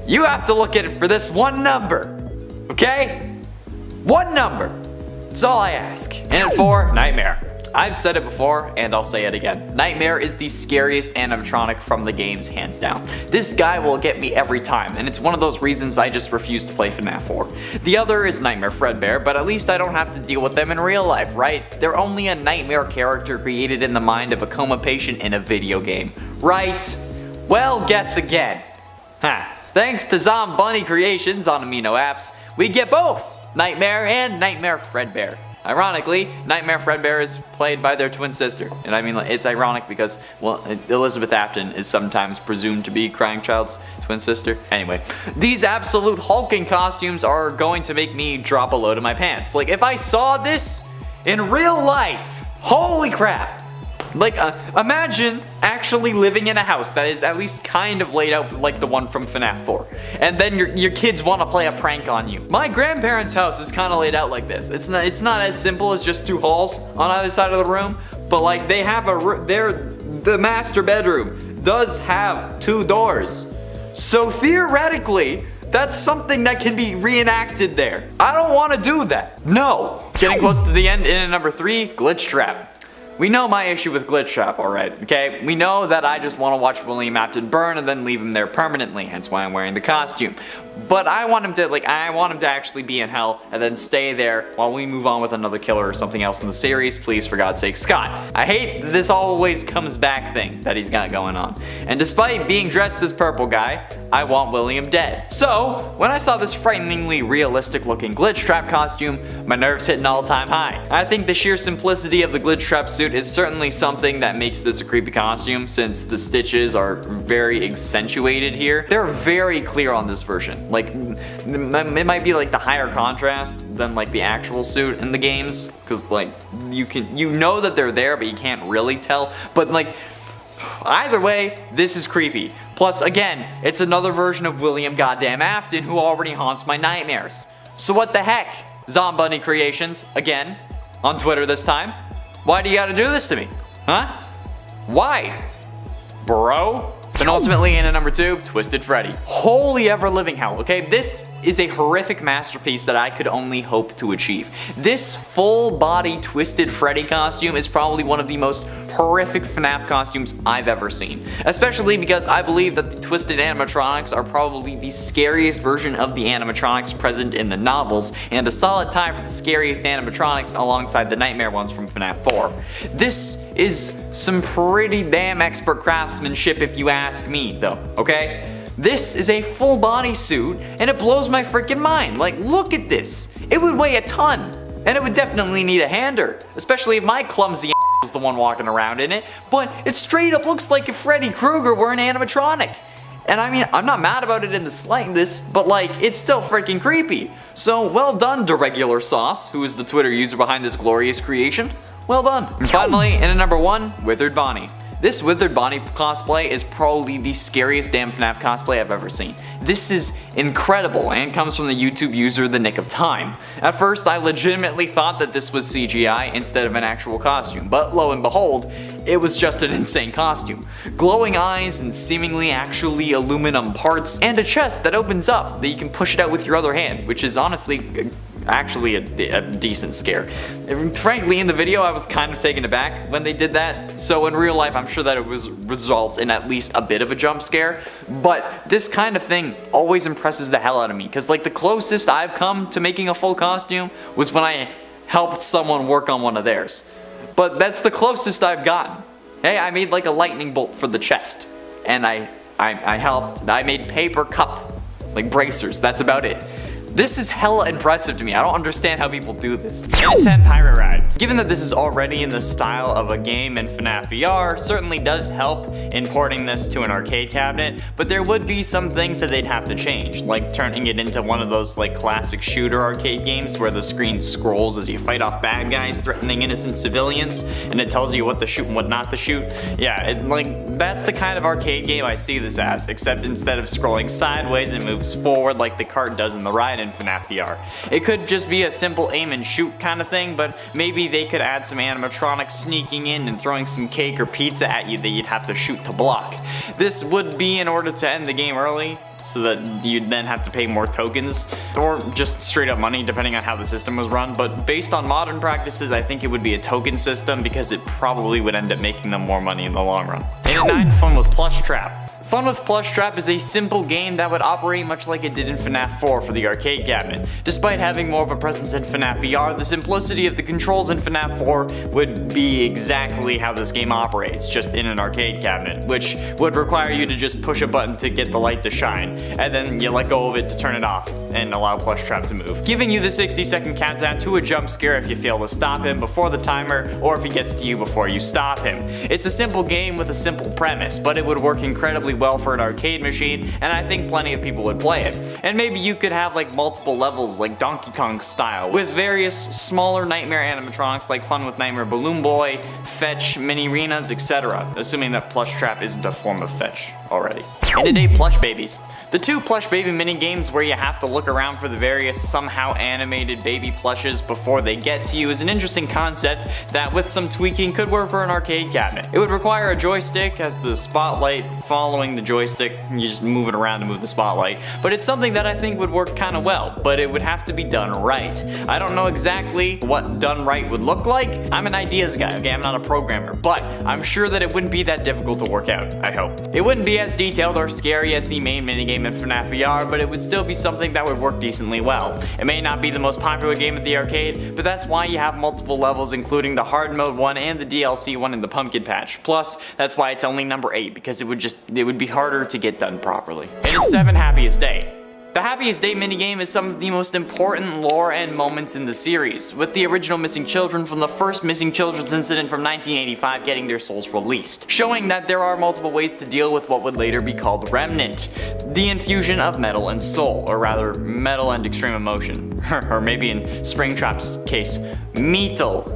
you have to look at it for this one number, okay? One number. That's all I ask. And at 4, Nightmare. I've said it before, and I'll say it again. Nightmare is the scariest animatronic from the games, hands down. This guy will get me every time, and it's one of those reasons I just refuse to play FNAF 4. The other is Nightmare Fredbear, but at least I don't have to deal with them in real life, right? They're only a nightmare character created in the mind of a coma patient in a video game, right? Well, guess again. Thanks to Zombunny Creations on Amino Apps, we get both Nightmare and Nightmare Fredbear. Ironically, Nightmare Fredbear is played by their twin sister. And I mean, it's ironic because, well, Elizabeth Afton is sometimes presumed to be Crying Child's twin sister. Anyway, these absolute hulking costumes are going to make me drop a load of my pants. Like, if I saw this in real life, holy crap. Like, imagine actually living in a house that is at least kind of laid out like the one from FNAF 4. And then your kids want to play a prank on you. My grandparents' house is kind of laid out like this. It's not as simple as just 2 halls on either side of the room. But like, they have the master bedroom does have 2 doors. So theoretically, that's something that can be reenacted there. I don't want to do that. No. Getting close to the end, in at number 3, Glitch Trap. We know my issue with Glitch Trap, alright, okay? We know that I just want to watch William Afton burn and then leave him there permanently, hence why I'm wearing the costume. But I want him to actually be in hell and then stay there while we move on with another killer or something else in the series. Please, for God's sake, Scott. I hate this always comes back thing that he's got going on. And despite being dressed as Purple Guy, I want William dead. So, when I saw this frighteningly realistic looking Glitch Trap costume, my nerves hit an all-time high. I think the sheer simplicity of the Glitch Trap suit is certainly something that makes this a creepy costume, since the stitches are very accentuated here. They're very clear on this version. Like, it might be like the higher contrast than like the actual suit in the games, because like you know that they're there, but you can't really tell. But like, either way, this is creepy. Plus, again, it's another version of William Goddamn Afton, who already haunts my nightmares. So what the heck, Zombunny Creations, again, on Twitter this time. Why do you gotta do this to me? Huh? Why? Bro? And ultimately, in at number 2, Twisted Freddy. Holy ever-living hell, okay? This is a horrific masterpiece that I could only hope to achieve. This full-body Twisted Freddy costume is probably one of the most horrific FNAF costumes I've ever seen. Especially because I believe that the Twisted animatronics are probably the scariest version of the animatronics present in the novels, and a solid tie for the scariest animatronics alongside the nightmare ones from FNAF 4. This is some pretty damn expert craftsmanship if you ask me, though, okay? This is a full body suit, and it blows my freaking mind. Like, look at this. It would weigh a ton, and it would definitely need a hander, especially if my clumsy was the one walking around in it, but it straight up looks like if Freddy Krueger were an animatronic. And I mean, I'm not mad about it in the slightest, but like, it's still freaking creepy. So, well done, DeRegular Sauce, who is the Twitter user behind this glorious creation. Well done. And finally, in at number 1, Withered Bonnie. This Withered Bonnie cosplay is probably the scariest damn FNAF cosplay I've ever seen. This is incredible and comes from the YouTube user The Nick of Time. At first, I legitimately thought that this was CGI instead of an actual costume, but lo and behold, it was just an insane costume. Glowing eyes and seemingly actually aluminum parts, and a chest that opens up that you can push it out with your other hand, which is honestly actually a decent scare. Frankly, in the video, I was kind of taken aback when they did that, so in real life, I'm sure that it results in at least a bit of a jump scare, but this kind of thing always impresses the hell out of me, because like the closest I've come to making a full costume was when I helped someone work on one of theirs. But that's the closest I've gotten. Hey, I made like a lightning bolt for the chest, and I helped, I made paper cup, like bracers, that's about it. This is hella impressive to me. I don't understand how people do this. And a 10 Pirate Ride. Given that this is already in the style of a game in Fnaf VR, certainly does help in porting this to an arcade cabinet, but there would be some things that they'd have to change, like turning it into one of those like classic shooter arcade games where the screen scrolls as you fight off bad guys threatening innocent civilians, and it tells you what to shoot and what not to shoot. Yeah, that's the kind of arcade game I see this as, except instead of scrolling sideways, it moves forward like the cart does in the ride in Fnaf VR. It could just be a simple aim and shoot kind of thing, but maybe they could add some animatronics sneaking in and throwing some cake or pizza at you that you'd have to shoot to block. This would be in order to end the game early, so that you'd then have to pay more tokens, or just straight up money depending on how the system was run, but based on modern practices I think it would be a token system because it probably would end up making them more money in the long run. And at 9, Fun with Plush Trap. Fun with Plush Trap is a simple game that would operate much like it did in Fnaf 4 for the arcade cabinet. Despite having more of a presence in Fnaf VR, the simplicity of the controls in Fnaf 4 would be exactly how this game operates, just in an arcade cabinet, which would require you to just push a button to get the light to shine, and then you let go of it to turn it off and allow Plush Trap to move, giving you the 60-second countdown to a jump scare if you fail to stop him before the timer, or if he gets to you before you stop him. It's a simple game with a simple premise, but it would work incredibly well for an arcade machine, and I think plenty of people would play it. And maybe you could have like multiple levels like Donkey Kong style, with various smaller nightmare animatronics like Fun with Nightmare Balloon Boy, Fetch, Mini-Renas, etc. Assuming that Plush Trap isn't a form of Fetch already. And today, Plush Babies. The 2 Plush Baby mini games where you have to look around for the various somehow animated baby plushes before they get to you is an interesting concept that with some tweaking could work for an arcade cabinet. It would require a joystick as the spotlight following the joystick, you just move it around to move the spotlight, but it's something that I think would work kinda well, but it would have to be done right. I don't know exactly what done right would look like. I'm an ideas guy, okay, I'm not a programmer, but I'm sure that it wouldn't be that difficult to work out, I hope. It wouldn't be as detailed or scary as the main minigame in Fnaf VR, but it would still be something that would work decently well. It may not be the most popular game at the arcade, but that's why you have multiple levels, including the hard mode one and the DLC one in the pumpkin patch. Plus, that's why it's only number 8, because it would be harder to get done properly. And it's 7, Happiest Day. The Happiest Day minigame is some of the most important lore and moments in the series, with the original missing children from the first missing children's incident from 1985 getting their souls released, showing that there are multiple ways to deal with what would later be called Remnant, the infusion of metal and soul, or rather metal and extreme emotion, or maybe in Springtrap's case, metal.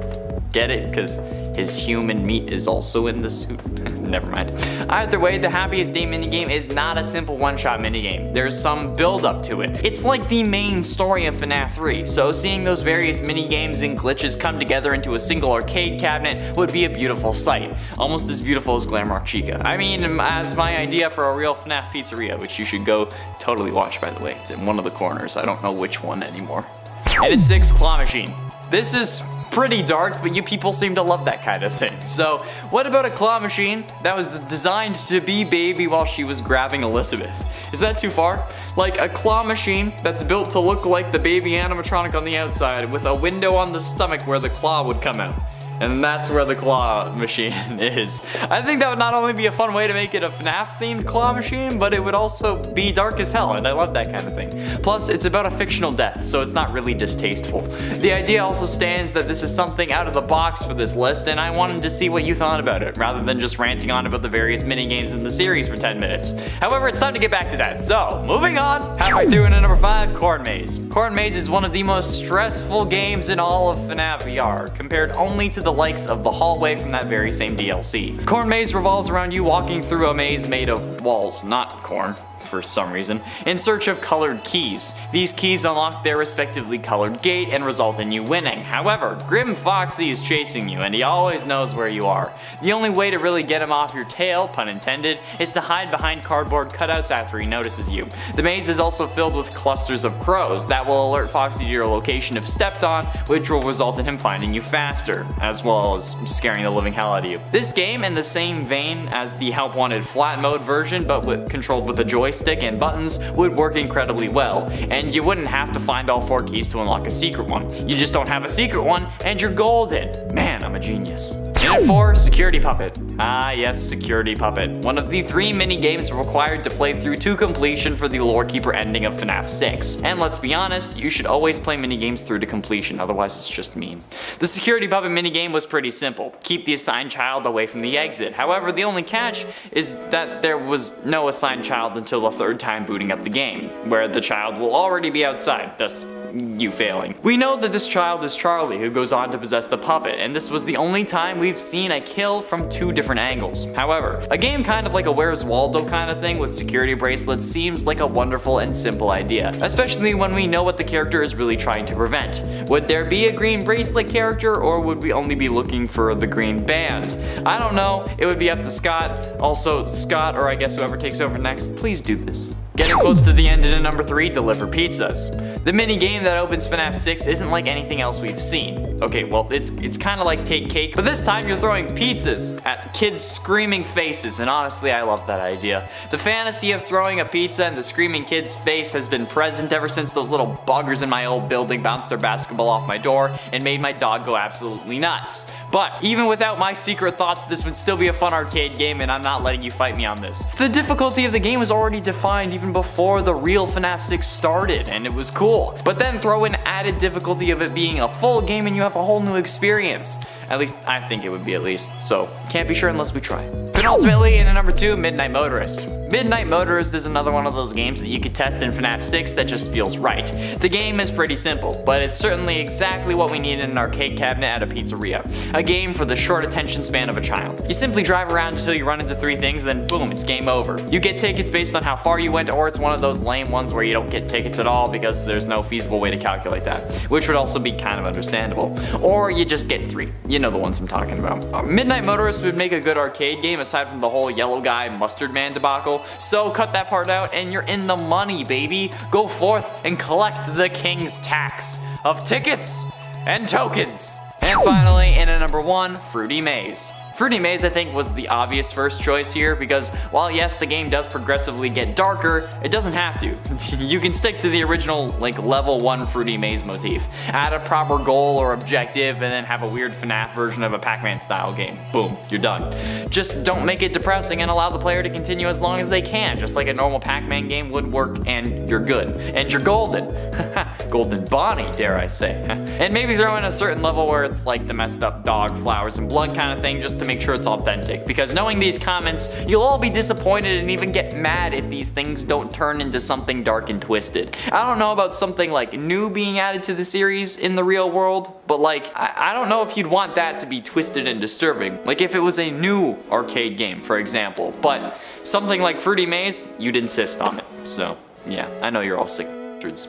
Get it? Because his human meat is also in the suit. Never mind. Either way, the Happiest Day minigame is not a simple one-shot minigame. There's some build-up to it. It's like the main story of Fnaf 3, so seeing those various minigames and glitches come together into a single arcade cabinet would be a beautiful sight. Almost as beautiful as Glamrock Chica. I mean, as my idea for a real Fnaf pizzeria, which you should go totally watch, by the way. It's in one of the corners. I don't know which one anymore. And at 6, Claw Machine. This is pretty dark, but you people seem to love that kind of thing. So what about a claw machine that was designed to be Baby while she was grabbing Elizabeth? Is that too far? Like a claw machine that's built to look like the baby animatronic on the outside with a window on the stomach where the claw would come out. And that's where the claw machine is. I think that would not only be a fun way to make it a FNAF themed claw machine, but it would also be dark as hell, and I love that kind of thing. Plus, it's about a fictional death, so it's not really distasteful. The idea also stands that this is something out of the box for this list, and I wanted to see what you thought about it, rather than just ranting on about the various minigames in the series for 10 minutes. However, it's time to get back to that, so moving on. Halfway through into number 5, Corn Maze. Corn Maze is one of the most stressful games in all of FNAF VR, compared only to the likes of the hallway from that very same DLC. Corn Maze revolves around you walking through a maze made of walls, not corn, for some reason, in search of colored keys. These keys unlock their respectively colored gate and result in you winning. However, Grim Foxy is chasing you and he always knows where you are. The only way to really get him off your tail, pun intended, is to hide behind cardboard cutouts after he notices you. The maze is also filled with clusters of crows that will alert Foxy to your location if stepped on, which will result in him finding you faster, as well as scaring the living hell out of you. This game, in the same vein as the Help Wanted flat mode version, but controlled with a joystick and buttons, would work incredibly well, and you wouldn't have to find all 4 keys to unlock a secret one. You just don't have a secret one and you're golden. Man, I'm a genius. And at 4, Security Puppet. Ah yes, Security Puppet. One of the 3 mini games required to play through to completion for the Lore Keeper ending of Fnaf 6. And let's be honest, you should always play mini games through to completion, otherwise it's just mean. The Security Puppet minigame was pretty simple. Keep the assigned child away from the exit. However, the only catch is that there was no assigned child until the 3rd time booting up the game, where the child will already be outside, thus you failing. We know that this child is Charlie, who goes on to possess the puppet, and this was the only time we've seen a kill from 2 different angles. However, a game kind of like a Where's Waldo kind of thing with security bracelets seems like a wonderful and simple idea, especially when we know what the character is really trying to prevent. Would there be a green bracelet character, or would we only be looking for the green band? I don't know, it would be up to Scott. Also, Scott, or I guess whoever takes over next, please do this. Getting close to the end in number 3, deliver pizzas. The mini game that opens Fnaf 6 isn't like anything else we've seen. Okay, well, it's kind of like Take Cake, but this time you're throwing pizzas at kids' screaming faces, and honestly, I love that idea. The fantasy of throwing a pizza in the screaming kid's face has been present ever since those little buggers in my old building bounced their basketball off my door and made my dog go absolutely nuts. But even without my secret thoughts, this would still be a fun arcade game, and I'm not letting you fight me on this. The difficulty of the game was already defined even before the real Fnaf 6 started, and it was cool. But then throw in added difficulty of it being a full game and you have a whole new experience. At least, I think it would be at least, so can't be sure unless we try. But ultimately, in number 2, Midnight Motorist. Midnight Motorist is another one of those games that you could test in Fnaf 6 that just feels right. The game is pretty simple, but it's certainly exactly what we need in an arcade cabinet at a pizzeria. A game for the short attention span of a child. You simply drive around until you run into 3 things, then boom, it's game over. You get tickets based on how far you went, or it's one of those lame ones where you don't get tickets at all because there's no feasible way to calculate that, which would also be kind of understandable. Or you just get 3. You know the ones I'm talking about. Midnight Motorist would make a good arcade game aside from the whole yellow guy mustard man debacle, so cut that part out and you're in the money, baby. Go forth and collect the king's tax of tickets and tokens. And finally, in at number 1, Fruity Maze. Fruity Maze, I think, was the obvious first choice here because while yes, the game does progressively get darker, it doesn't have to. You can stick to the original like level 1 Fruity Maze motif. Add a proper goal or objective and then have a weird Fnaf version of a Pac-Man style game. Boom, you're done. Just don't make it depressing and allow the player to continue as long as they can, just like a normal Pac-Man game would work, and you're good. And you're golden. Golden Bonnie, dare I say. And maybe throw in a certain level where it's like the messed up dog, flowers, and blood kind of thing just to make sure it's authentic, because knowing these comments, you'll all be disappointed and even get mad if these things don't turn into something dark and twisted. I don't know about something like new being added to the series in the real world, but like, I don't know if you'd want that to be twisted and disturbing. Like if it was a new arcade game, for example, but something like Fruity Maze, you'd insist on it. So yeah, I know you're all sick,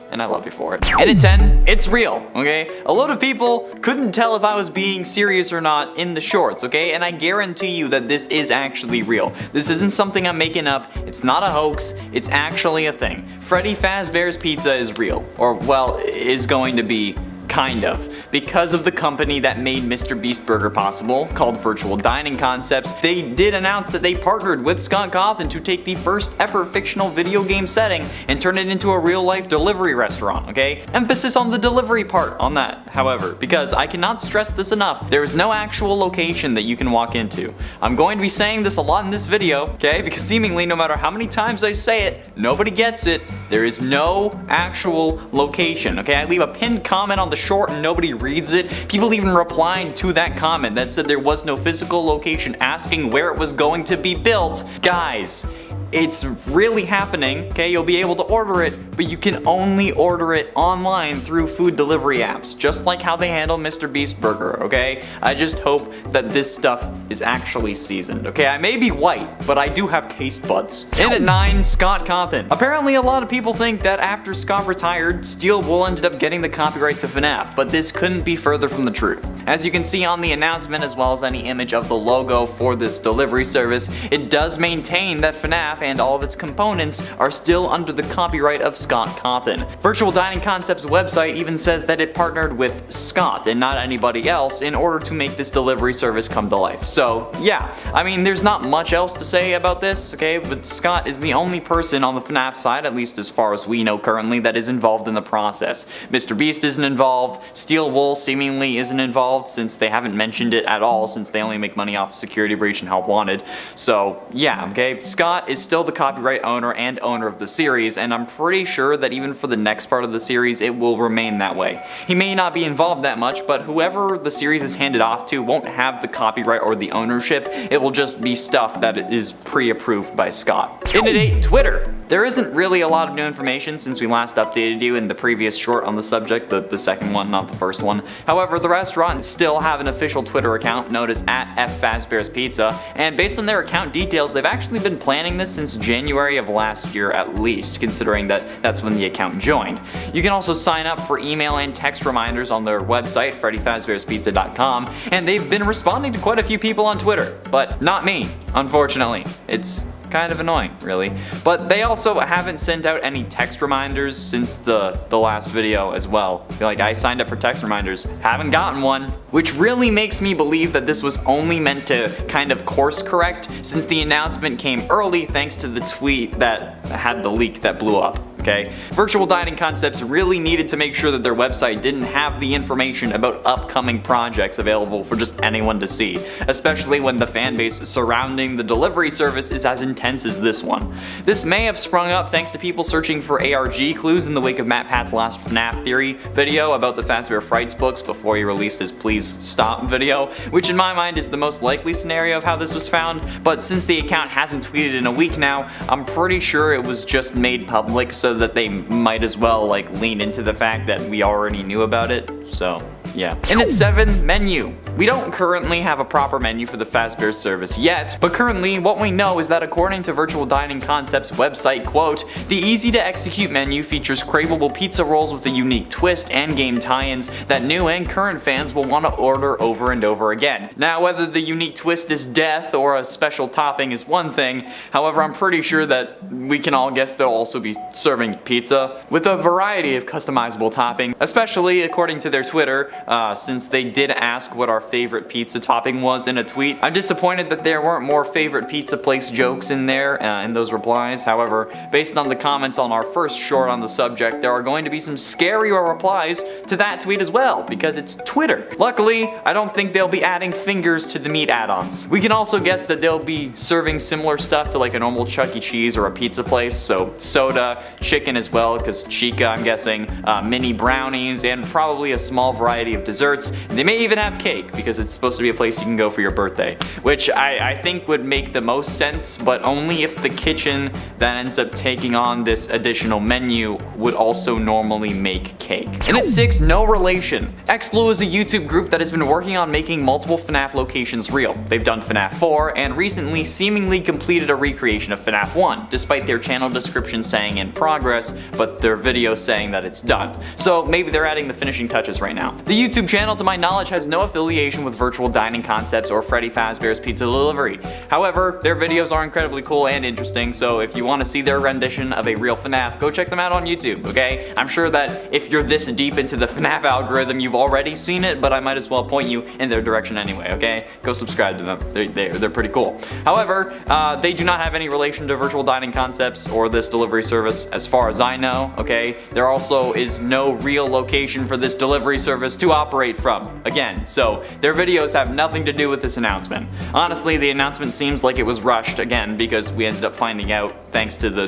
and I love you for it. And at 10, it's real, okay? A lot of people couldn't tell if I was being serious or not in the shorts, okay? And I guarantee you that this is actually real. This isn't something I'm making up. It's not a hoax. It's actually a thing. Freddy Fazbear's Pizza is real, or well, is going to be. Kind of. Because of the company that made Mr. Beast Burger possible, called Virtual Dining Concepts, they did announce that they partnered with Scott Cawthon to take the first ever fictional video game setting and turn it into a real life delivery restaurant, okay? Emphasis on the delivery part on that, however, because I cannot stress this enough, there is no actual location that you can walk into. I'm going to be saying this a lot in this video, okay? Because seemingly no matter how many times I say it, nobody gets it. There is no actual location, okay? I leave a pinned comment on the short and nobody reads it. People even replying to that comment that said there was no physical location asking where it was going to be built. Guys, it's really happening, okay? You'll be able to order it, but you can only order it online through food delivery apps, just like how they handle Mr. Beast Burger, okay? I just hope that this stuff is actually seasoned, okay? I may be white, but I do have taste buds. And at 9, Scott Cawthon. Apparently a lot of people think that after Scott retired, Steel Wool ended up getting the copyright to Fnaf, but this couldn't be further from the truth. As you can see on the announcement, as well as any image of the logo for this delivery service, it does maintain that Fnaf FNAF and all of its components are still under the copyright of Scott Cawthon. Virtual Dining Concepts website even says that it partnered with Scott and not anybody else in order to make this delivery service come to life. So yeah, I mean, there's not much else to say about this, okay, but Scott is the only person on the FNAF side, at least as far as we know currently, that is involved in the process. Mr. Beast isn't involved, Steel Wool seemingly isn't involved since they haven't mentioned it at all, since they only make money off Security Breach and Help Wanted. So yeah, okay, Scott is still the copyright owner and owner of the series, and I'm pretty sure that even for the next part of the series it will remain that way. He may not be involved that much, but whoever the series is handed off to won't have the copyright or the ownership. It will just be stuff that is pre-approved by Scott. In at 8, Twitter. There isn't really a lot of new information since we last updated you in the previous short on the subject, the second one, not the first one. However, the restaurant still have an official Twitter account known as @FFazbear'sPizza, and based on their account details, they've actually been planning this since January of last year at least, considering that that's when the account joined. You can also sign up for email and text reminders on their website, freddyfazbearspizza.com, and they've been responding to quite a few people on Twitter, but not me, unfortunately. It's kind of annoying, really. But they also haven't sent out any text reminders since the last video as well. Like, I signed up for text reminders, haven't gotten one, which really makes me believe that this was only meant to kind of course correct since the announcement came early thanks to the tweet that had the leak that blew up. Okay? Virtual Dining Concepts really needed to make sure that their website didn't have the information about upcoming projects available for just anyone to see, especially when the fanbase surrounding the delivery service is as intense as this one. This may have sprung up thanks to people searching for ARG clues in the wake of MatPat's last FNAF theory video about the Fazbear Frights books before he released his Please Stop video, which in my mind is the most likely scenario of how this was found, but since the account hasn't tweeted in a week now, I'm pretty sure it was just made public so that they might as well like lean into the fact that we already knew about it, so yeah. And at 7, menu. We don't currently have a proper menu for the Fazbear service yet, but currently what we know is that according to Virtual Dining Concepts website, quote, the easy to execute menu features craveable pizza rolls with a unique twist and game tie-ins that new and current fans will want to order over and over again. Now, whether the unique twist is death or a special topping is one thing, however, I'm pretty sure that we can all guess they'll also be serving pizza with a variety of customizable topping, especially according to their Twitter, since they did ask what our favorite pizza topping was in a tweet. I'm disappointed that there weren't more favorite pizza place jokes in there in those replies. However, based on the comments on our first short on the subject, there are going to be some scarier replies to that tweet as well, because it's Twitter. Luckily, I don't think they'll be adding fingers to the meat add-ons. We can also guess that they'll be serving similar stuff to like a normal Chuck E. Cheese or a pizza place, so soda, chicken as well, because Chica, I'm guessing, mini brownies, and probably a small variety of desserts. They may even have cake, because it's supposed to be a place you can go for your birthday, which I think would make the most sense, but only if the kitchen that ends up taking on this additional menu would also normally make cake. And at 6, no relation. XBlue is a YouTube group that has been working on making multiple FNAF locations real. They've done FNAF 4 and recently seemingly completed a recreation of FNAF 1, despite their channel description saying in progress, but their video saying that it's done. So maybe they're adding the finishing touches right now. The YouTube channel, to my knowledge, has no affiliation with Virtual Dining Concepts or Freddy Fazbear's Pizza Delivery. However, their videos are incredibly cool and interesting, so if you want to see their rendition of a real FNAF, go check them out on YouTube, okay? I'm sure that if you're this deep into the FNAF algorithm, you've already seen it, but I might as well point you in their direction anyway, okay? Go subscribe to them. They're pretty cool. However, they do not have any relation to Virtual Dining Concepts or this delivery service as far as I know, okay? There also is no real location for this delivery service to operate from, again, so their videos have nothing to do with this announcement. Honestly, the announcement seems like it was rushed, again, because we ended up finding out thanks to the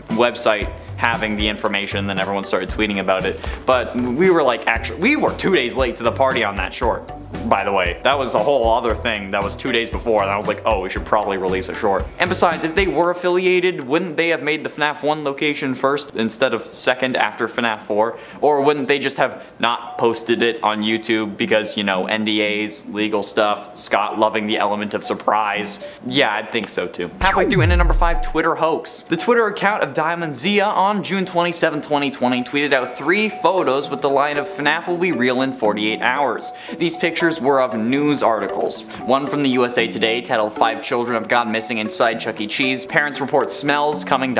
website having the information, then everyone started tweeting about it. But we were like, actually, we were 2 days late to the party on that short, by the way. That was a whole other thing that was 2 days before, and I was like, oh, we should probably release a short. And besides, if they were affiliated, wouldn't they have made the FNAF 1 location first instead of second after FNAF 4? Or wouldn't they just have not posted it on YouTube because, you know, NDAs, legal stuff, Scott loving the element of surprise? Yeah, I'd think so too. Halfway through, in at number 5, Twitter hoax. The Twitter account of Diamond Zia on June 27, 2020, tweeted out 3 photos with the line of "FNAF will be real in 48 hours." These pictures were of news articles. One from the USA Today titled "5 Children Have Gone Missing Inside Chuck E. Cheese. Parents Report Smells Coming ...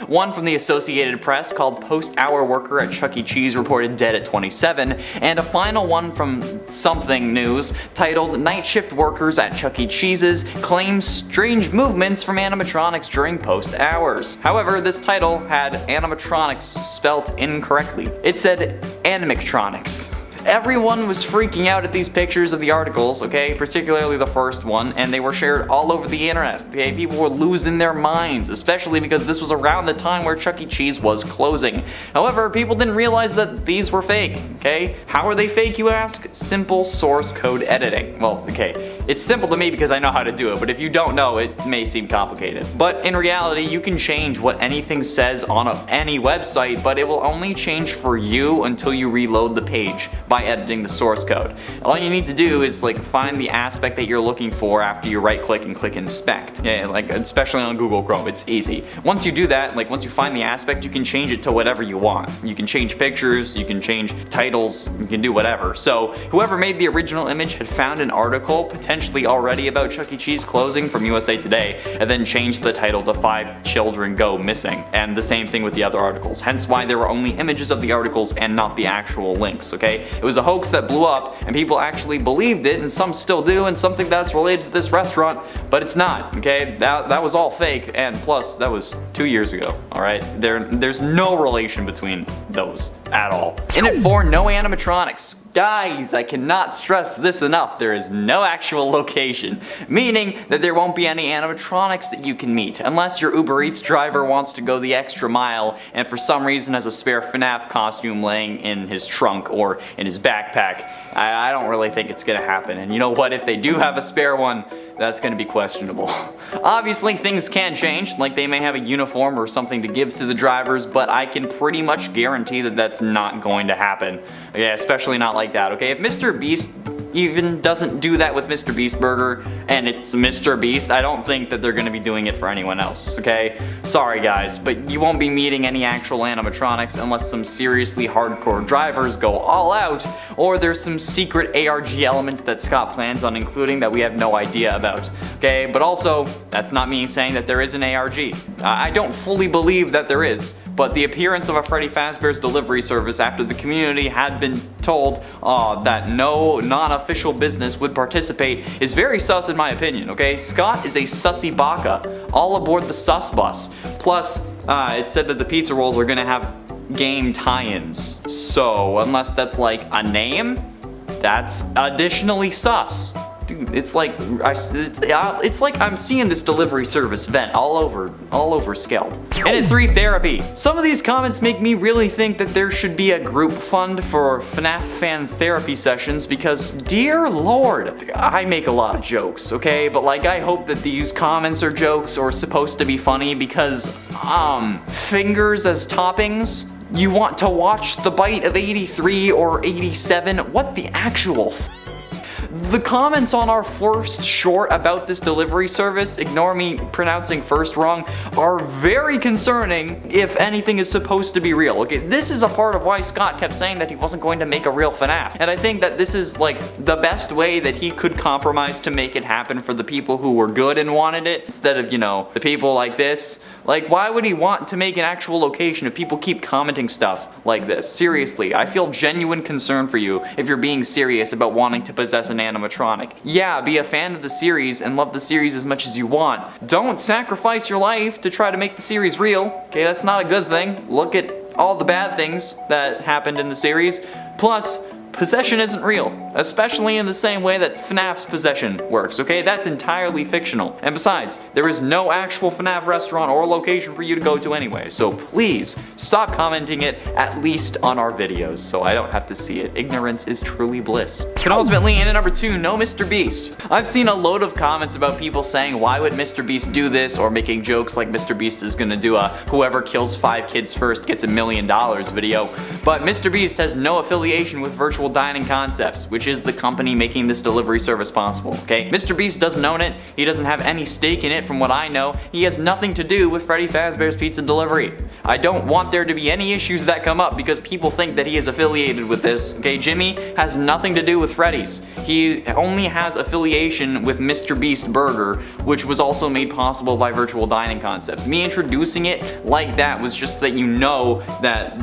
One from the Associated Press called "Post-Hour Worker at Chuck E. Cheese Reported Dead at 27. And a final one from Something News titled "Night Shift Workers at Chuck E. Cheese's Claim Strange Movements from Animatronics During Post Hours." However, this title had animatronics spelt incorrectly. It said animatronics. Everyone was freaking out at these pictures of the articles, okay, particularly the first one, and they were shared all over the internet, okay? People were losing their minds, especially because this was around the time where Chuck E. Cheese was closing. However, people didn't realize that these were fake, okay? How are they fake, you ask? Simple source code editing. Well, okay, it's simple to me because I know how to do it, but if you don't know, it may seem complicated. But in reality, you can change what anything says on any website, but it will only change for you until you reload the page by editing the source code. All you need to do is find the aspect that you're looking for after you right click and click inspect. Yeah, especially on Google Chrome, it's easy. Once you do that, once you find the aspect, you can change it to whatever you want. You can change pictures, you can change titles, you can do whatever. So whoever made the original image had found an article potentially already about Chuck E. Cheese closing from USA Today and then changed the title to "5 Children Go Missing." And the same thing with the other articles. Hence why there were only images of the articles and not the actual links, okay? It was a hoax that blew up and people actually believed it, and some still do, and something that's related to this restaurant, but it's not, okay? That was all fake, and plus that was 2 years ago, alright? There's no relation between those at all. In at 4, no animatronics. Guys, I cannot stress this enough. There is no actual location, meaning that there won't be any animatronics that you can meet, unless your Uber Eats driver wants to go the extra mile and for some reason has a spare FNAF costume laying in his trunk or in his backpack. I don't really think it's gonna happen, and you know what, if they do have a spare one, that's gonna be questionable. Obviously things can change, they may have a uniform or something to give to the drivers, but I can pretty much guarantee that that's not going to happen. Yeah, especially not like that, okay? If Mr. Beast even doesn't do that with Mr. Beast Burger, and it's Mr. Beast, I don't think that they're gonna be doing it for anyone else, okay? Sorry guys, but you won't be meeting any actual animatronics unless some seriously hardcore drivers go all out, or there's some secret ARG element that Scott plans on including that we have no idea about, okay? But also, that's not me saying that there is an ARG. I don't fully believe that there is, but the appearance of a Freddy Fazbear's delivery service after the community had been told that no non-official business would participate is very sus in my opinion, okay? Scott is a sussy baka, all aboard the sus bus. Plus, it said that the pizza rolls are gonna have game tie-ins. So, unless that's a name, that's additionally sus. Dude, it's like I'm seeing this delivery service vent all over Skeld. And at 3, therapy. Some of these comments make me really think that there should be a group fund for FNAF fan therapy sessions because, dear lord, I make a lot of jokes, okay? But I hope that these comments are jokes or supposed to be funny because, fingers as toppings? You want to watch the bite of 83 or 87? What the actual The comments on our first short about this delivery service, ignore me pronouncing first wrong, are very concerning if anything is supposed to be real. Okay, this is a part of why Scott kept saying that he wasn't going to make a real FNAF. And I think that this is the best way that he could compromise to make it happen for the people who were good and wanted it, instead of, the people like this. Why would he want to make an actual location if people keep commenting stuff like this? Seriously, I feel genuine concern for you if you're being serious about wanting to possess an animatronic. Yeah, be a fan of the series and love the series as much as you want. Don't sacrifice your life to try to make the series real. Okay, that's not a good thing. Look at all the bad things that happened in the series. Plus, possession isn't real, especially in the same way that FNAF's possession works, okay? That's entirely fictional. And besides, there is no actual FNAF restaurant or location for you to go to anyway, so please stop commenting it, at least on our videos, so I don't have to see it. Ignorance is truly bliss. Penultimately, and at number 2, no Mr. Beast. I've seen a load of comments about people saying, why would Mr. Beast do this, or making jokes like Mr. Beast is gonna do a whoever kills 5 kids first gets $1 million video, but Mr. Beast has no affiliation with virtual Virtual Dining Concepts, which is the company making this delivery service possible, okay? Mr. Beast doesn't own it, he doesn't have any stake in it from what I know, he has nothing to do with Freddy Fazbear's Pizza Delivery. I don't want there to be any issues that come up because people think that he is affiliated with this, okay? Jimmy has nothing to do with Freddy's. He only has affiliation with Mr. Beast Burger, which was also made possible by Virtual Dining Concepts. Me introducing it like that was just that you know that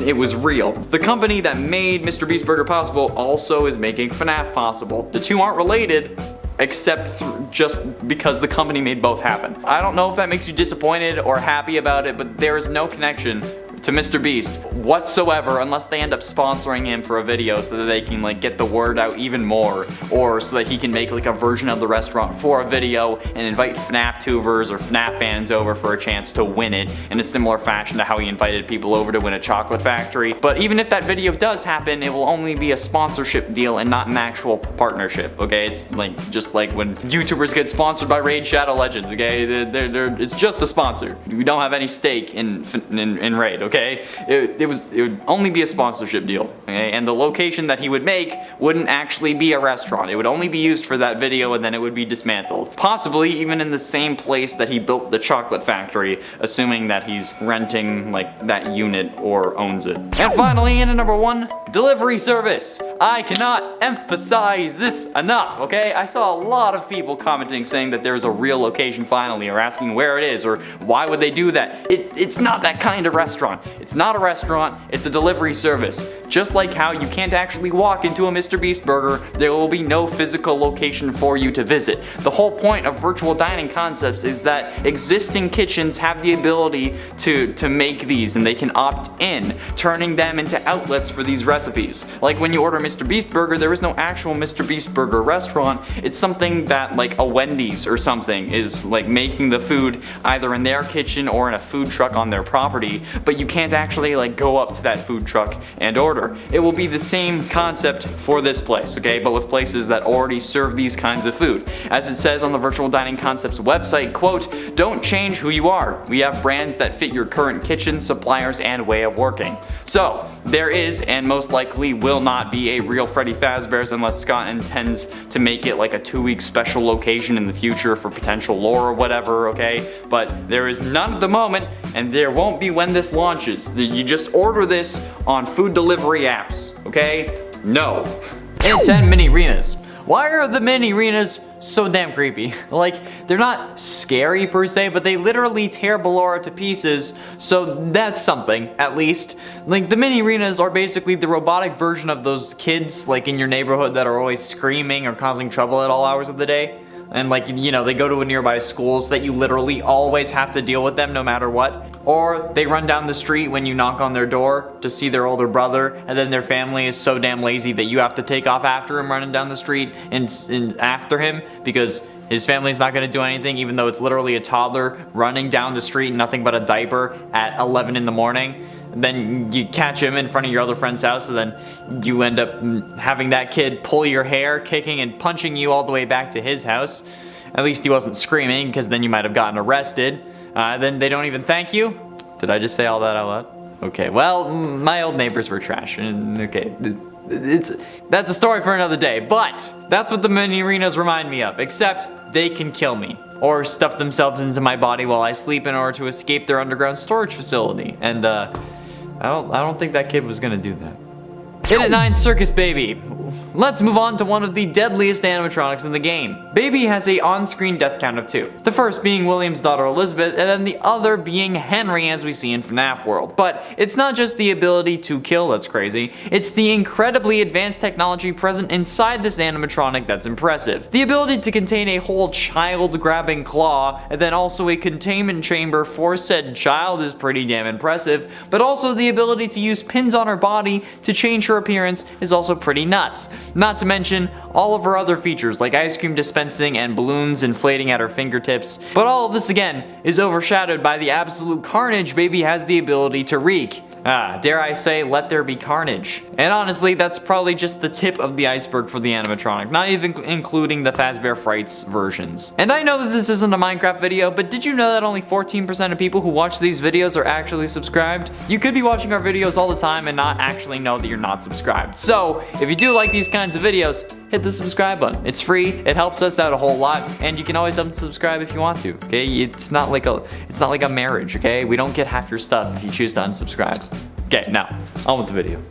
it was real. The company that made Mr. Beast Burger possible also is making Fnaf possible. The two aren't related, except just because the company made both happen. I don't know if that makes you disappointed or happy about it, but there is no connection to Mr. Beast whatsoever unless they end up sponsoring him for a video so that they can like get the word out even more, or so that he can make like a version of the restaurant for a video and invite FNAF tubers or FNAF fans over for a chance to win it in a similar fashion to how he invited people over to win a chocolate factory. But even if that video does happen, it will only be a sponsorship deal and not an actual partnership, okay? It's like just like when YouTubers get sponsored by Raid Shadow Legends, okay? It's just a sponsor. We don't have any stake in Raid, okay? It would only be a sponsorship deal, okay? And the location that he would make wouldn't actually be a restaurant. It would only be used for that video and then it would be dismantled. Possibly even in the same place that he built the chocolate factory, assuming that he's renting like that unit or owns it. And finally, in at number 1, delivery service. I cannot emphasize this enough, okay? I saw a lot of people commenting saying that there's a real location finally, or asking where it is, or why would they do that? It's not that kind of restaurant. It's not a restaurant, it's a delivery service. Just like how you can't actually walk into a Mr. Beast Burger, there will be no physical location for you to visit. The whole point of Virtual Dining Concepts is that existing kitchens have the ability to make these, and they can opt in, turning them into outlets for these recipes. Like when you order Mr. Beast Burger, there is no actual Mr. Beast Burger restaurant. It's something that like a Wendy's or something is like making the food either in their kitchen or in a food truck on their property, but you can't actually like go up to that food truck and order. It will be the same concept for this place, okay, but with places that already serve these kinds of food. As it says on the Virtual Dining Concepts website, quote, "Don't change who you are. We have brands that fit your current kitchen, suppliers, and way of working." So there is, and most likely will not be, a real Freddy Fazbear's unless Scott intends to make it like a 2-week special location in the future for potential lore or whatever, okay? But there is none at the moment, and there won't be when this launches. You just order this on food delivery apps, okay? No. And 10 mini arenas. Why are the mini arenas so damn creepy? Like, they're not scary per se, but they literally tear Ballora to pieces, so that's something, at least. Like, the mini arenas are basically the robotic version of those kids, like, in your neighborhood that are always screaming or causing trouble at all hours of the day. And like, you know, they go to a nearby school so that you literally always have to deal with them no matter what. Or they run down the street when you knock on their door to see their older brother, and then their family is so damn lazy that you have to take off after him running down the street and after him because his family's not gonna do anything, even though it's literally a toddler running down the street in nothing but a diaper at 11 in the morning. Then you catch him in front of your other friend's house, and then you end up having that kid pull your hair, kicking and punching you all the way back to his house. At least he wasn't screaming, because then you might have gotten arrested. Then they don't even thank you. Did I just say all that out loud? Okay, well, my old neighbors were trash, and okay. That's a story for another day, but that's what the mini arenas remind me of, except they can kill me or stuff themselves into my body while I sleep in order to escape their underground storage facility, and I don't think that kid was gonna do that. In at 9, Circus Baby. Let's move on to one of the deadliest animatronics in the game. Baby has a on-screen death count of 2. The first being William's daughter Elizabeth, and then the other being Henry, as we see in FNAF World. But it's not just the ability to kill that's crazy, it's the incredibly advanced technology present inside this animatronic that's impressive. The ability to contain a whole child-grabbing claw, and then also a containment chamber for said child is pretty damn impressive, but also the ability to use pins on her body to change her appearance is also pretty nuts. Not to mention all of her other features like ice cream dispensing and balloons inflating at her fingertips. But all of this again is overshadowed by the absolute carnage Baby has the ability to wreak. Dare I say, let there be carnage. And honestly, that's probably just the tip of the iceberg for the animatronic, not even including the Fazbear Frights versions. And I know that this isn't a Minecraft video, but did you know that only 14% of people who watch these videos are actually subscribed? You could be watching our videos all the time and not actually know that you're not subscribed. So, if you do like these kinds of videos, hit the subscribe button. It's free, it helps us out a whole lot, and you can always unsubscribe if you want to, okay? It's not like a marriage, okay? We don't get half your stuff if you choose to unsubscribe. Okay, now, on with the video.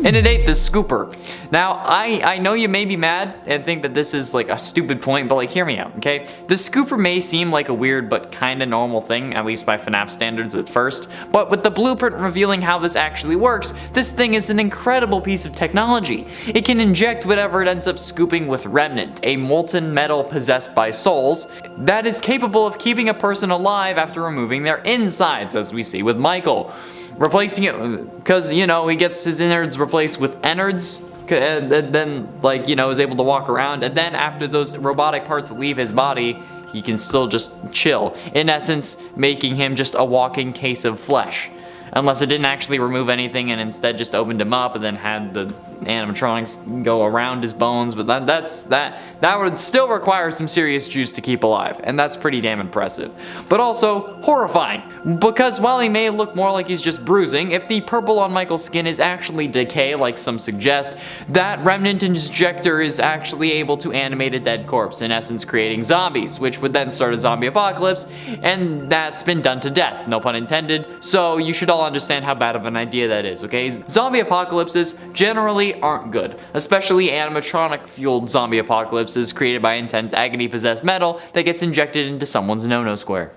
And it ate the scooper. Now, I know you may be mad and think that this is like a stupid point, but like hear me out, okay? The scooper may seem like a weird but kinda normal thing, at least by FNAF standards at first, but with the blueprint revealing how this actually works, this thing is an incredible piece of technology. It can inject whatever it ends up scooping with Remnant, a molten metal possessed by souls, that is capable of keeping a person alive after removing their insides, as we see with Michael. Replacing it, because, you know, he gets his innards replaced with innards, and then, like, you know, is able to walk around, and then after those robotic parts leave his body, he can still just chill, in essence, making him just a walking case of flesh. Unless it didn't actually remove anything and instead just opened him up and then had the animatronics go around his bones, but that would still require some serious juice to keep alive, and that's pretty damn impressive. But also horrifying, because while he may look more like he's just bruising, if the purple on Michael's skin is actually decay like some suggest, that Remnant injector is actually able to animate a dead corpse, in essence creating zombies, which would then start a zombie apocalypse, and that's been done to death, no pun intended, so you should all understand how bad of an idea that is, okay? Zombie apocalypses generally aren't good, especially animatronic fueled zombie apocalypses created by intense agony possessed metal that gets injected into someone's no-no square.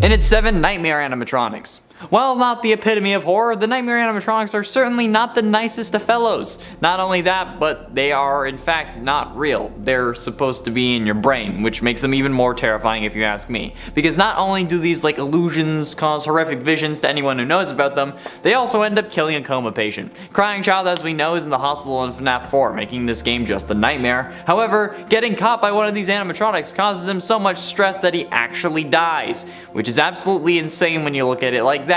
In its 7 nightmare animatronics. While not the epitome of horror, the nightmare animatronics are certainly not the nicest of fellows. Not only that, but they are in fact not real. They're supposed to be in your brain, which makes them even more terrifying if you ask me. Because not only do these like illusions cause horrific visions to anyone who knows about them, they also end up killing a coma patient. Crying Child, as we know, is in the hospital in FNAF 4, making this game just a nightmare. However, getting caught by one of these animatronics causes him so much stress that he actually dies, which is absolutely insane when you look at it like that.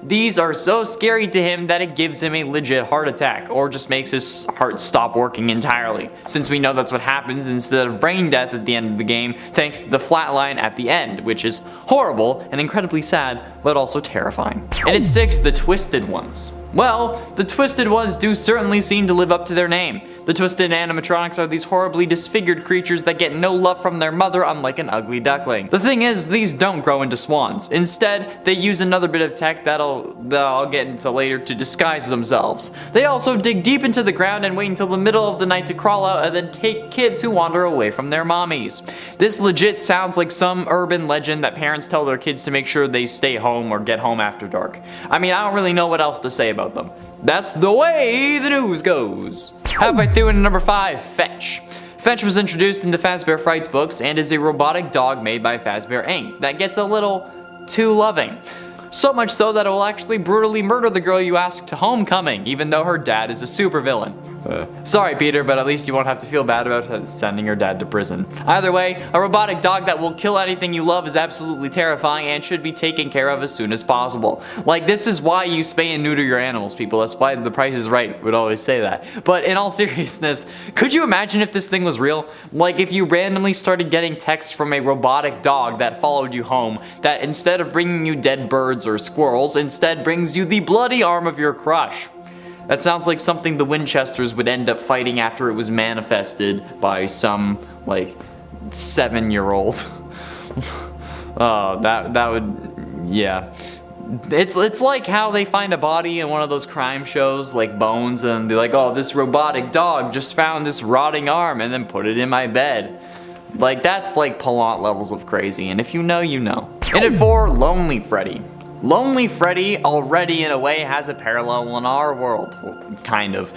These are so scary to him that it gives him a legit heart attack, or just makes his heart stop working entirely, since we know that's what happens instead of brain death at the end of the game, thanks to the flatline at the end, which is horrible and incredibly sad, but also terrifying. And at 6, the Twisted Ones. Well, the Twisted Ones do certainly seem to live up to their name. The Twisted animatronics are these horribly disfigured creatures that get no love from their mother, unlike an ugly duckling. The thing is, these don't grow into swans. Instead, they use another bit of tech that I'll get into later to disguise themselves. They also dig deep into the ground and wait until the middle of the night to crawl out and then take kids who wander away from their mommies. This legit sounds like some urban legend that parents tell their kids to make sure they stay home or get home after dark. I mean, I don't really know what else to say about them. That's the way the news goes. Halfway through into number 5, Fetch. Fetch was introduced in the Fazbear Frights books and is a robotic dog made by Fazbear Inc. that gets a little too loving. So much so that it will actually brutally murder the girl you ask to homecoming, even though her dad is a supervillain. Sorry, Peter, but at least you won't have to feel bad about sending your dad to prison. Either way, a robotic dog that will kill anything you love is absolutely terrifying and should be taken care of as soon as possible. Like, this is why you spay and neuter your animals, people. That's why The Price is Right would always say that. But in all seriousness, could you imagine if this thing was real? Like, if you randomly started getting texts from a robotic dog that followed you home, that instead of bringing you dead birds or squirrels, instead brings you the bloody arm of your crush. That sounds like something the Winchesters would end up fighting after it was manifested by some, like, 7-year-old. Oh, that would, yeah. It's like how they find a body in one of those crime shows, like Bones, and they're like, oh, this robotic dog just found this rotting arm and then put it in my bed. Like, that's like Palant levels of crazy, and if you know, you know. And at 4, Lonely Freddy. Lonely Freddy already in a way has a parallel in our world, kind of.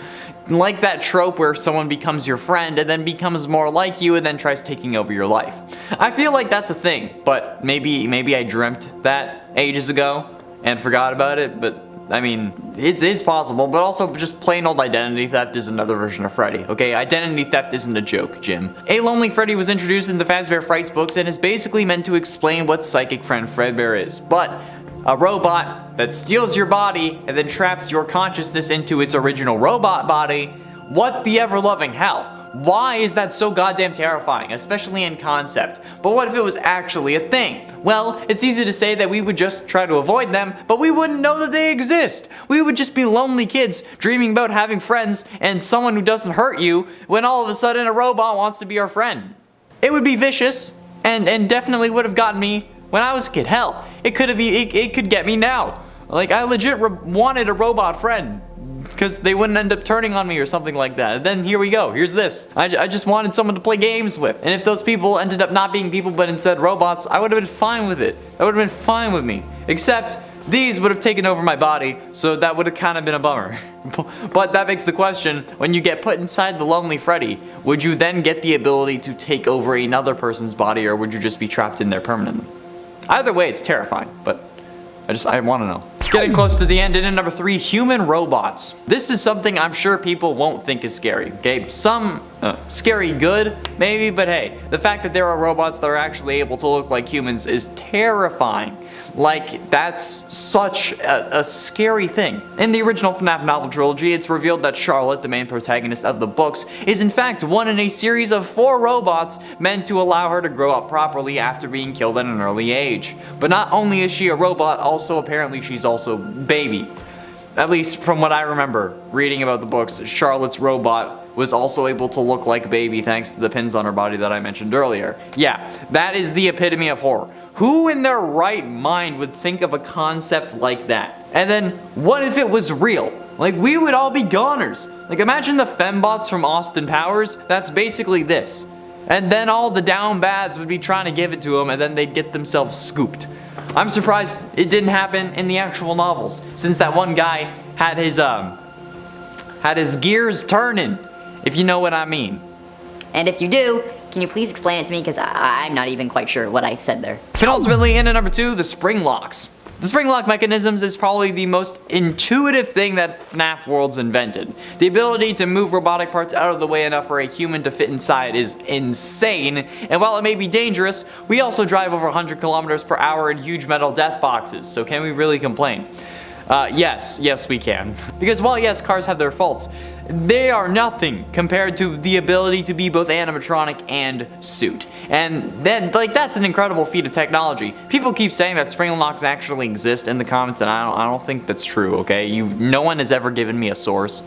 Like that trope where someone becomes your friend and then becomes more like you and then tries taking over your life. I feel like that's a thing, but maybe I dreamt that ages ago and forgot about it, but I mean, it's possible, but also just plain old identity theft is another version of Freddy, okay? Identity theft isn't a joke, Jim. A Lonely Freddy was introduced in the Fazbear Frights books and is basically meant to explain what Psychic Friend Fredbear is, but a robot that steals your body and then traps your consciousness into its original robot body, what the ever-loving hell? Why is that so goddamn terrifying, especially in concept? But what if it was actually a thing? Well, it's easy to say that we would just try to avoid them, but we wouldn't know that they exist. We would just be lonely kids dreaming about having friends and someone who doesn't hurt you when all of a sudden a robot wants to be our friend. It would be vicious and definitely would have gotten me when I was a kid. Hell, it could get me now. Like, I legit wanted a robot friend, because they wouldn't end up turning on me or something like that. And then here we go, here's this. I just wanted someone to play games with. And if those people ended up not being people but instead robots, I would have been fine with it. That would have been fine with me. Except, these would have taken over my body, so that would have kind of been a bummer. But that begs the question, when you get put inside the Lonely Freddy, would you then get the ability to take over another person's body, or would you just be trapped in there permanently? Either way, it's terrifying, but I want to know. Getting close to the end, and in number 3, human robots. This is something I'm sure people won't think is scary, okay? Some scary good, maybe, but hey, the fact that there are robots that are actually able to look like humans is terrifying. Like, that's such a scary thing. In the original Fnaf novel trilogy, it's revealed that Charlotte, the main protagonist of the books, is in fact one in a series of 4 robots meant to allow her to grow up properly after being killed at an early age. But not only is she a robot, also apparently she's also baby. At least from what I remember reading about the books, Charlotte's robot was also able to look like baby thanks to the pins on her body that I mentioned earlier. Yeah, that is the epitome of horror. Who in their right mind would think of a concept like that? And then, what if it was real? Like, we would all be goners. Like, imagine the fembots from Austin Powers. That's basically this. And then all the down bads would be trying to give it to them, and then they'd get themselves scooped. I'm surprised it didn't happen in the actual novels, since that one guy had his gears turning, if you know what I mean. And if you do, can you please explain it to me, because I'm not even quite sure what I said there. Penultimately, in at number 2, the Springlocks. The Springlock mechanisms is probably the most intuitive thing that FNAF World's invented. The ability to move robotic parts out of the way enough for a human to fit inside is insane, and while it may be dangerous, we also drive over 100 kilometers per hour in huge metal death boxes, so can we really complain? Yes we can. Because while yes, cars have their faults, they are nothing compared to the ability to be both animatronic and suit. And then, that's an incredible feat of technology. People keep saying that Springlocks actually exist in the comments, and I don't think that's true, okay? No one has ever given me a source,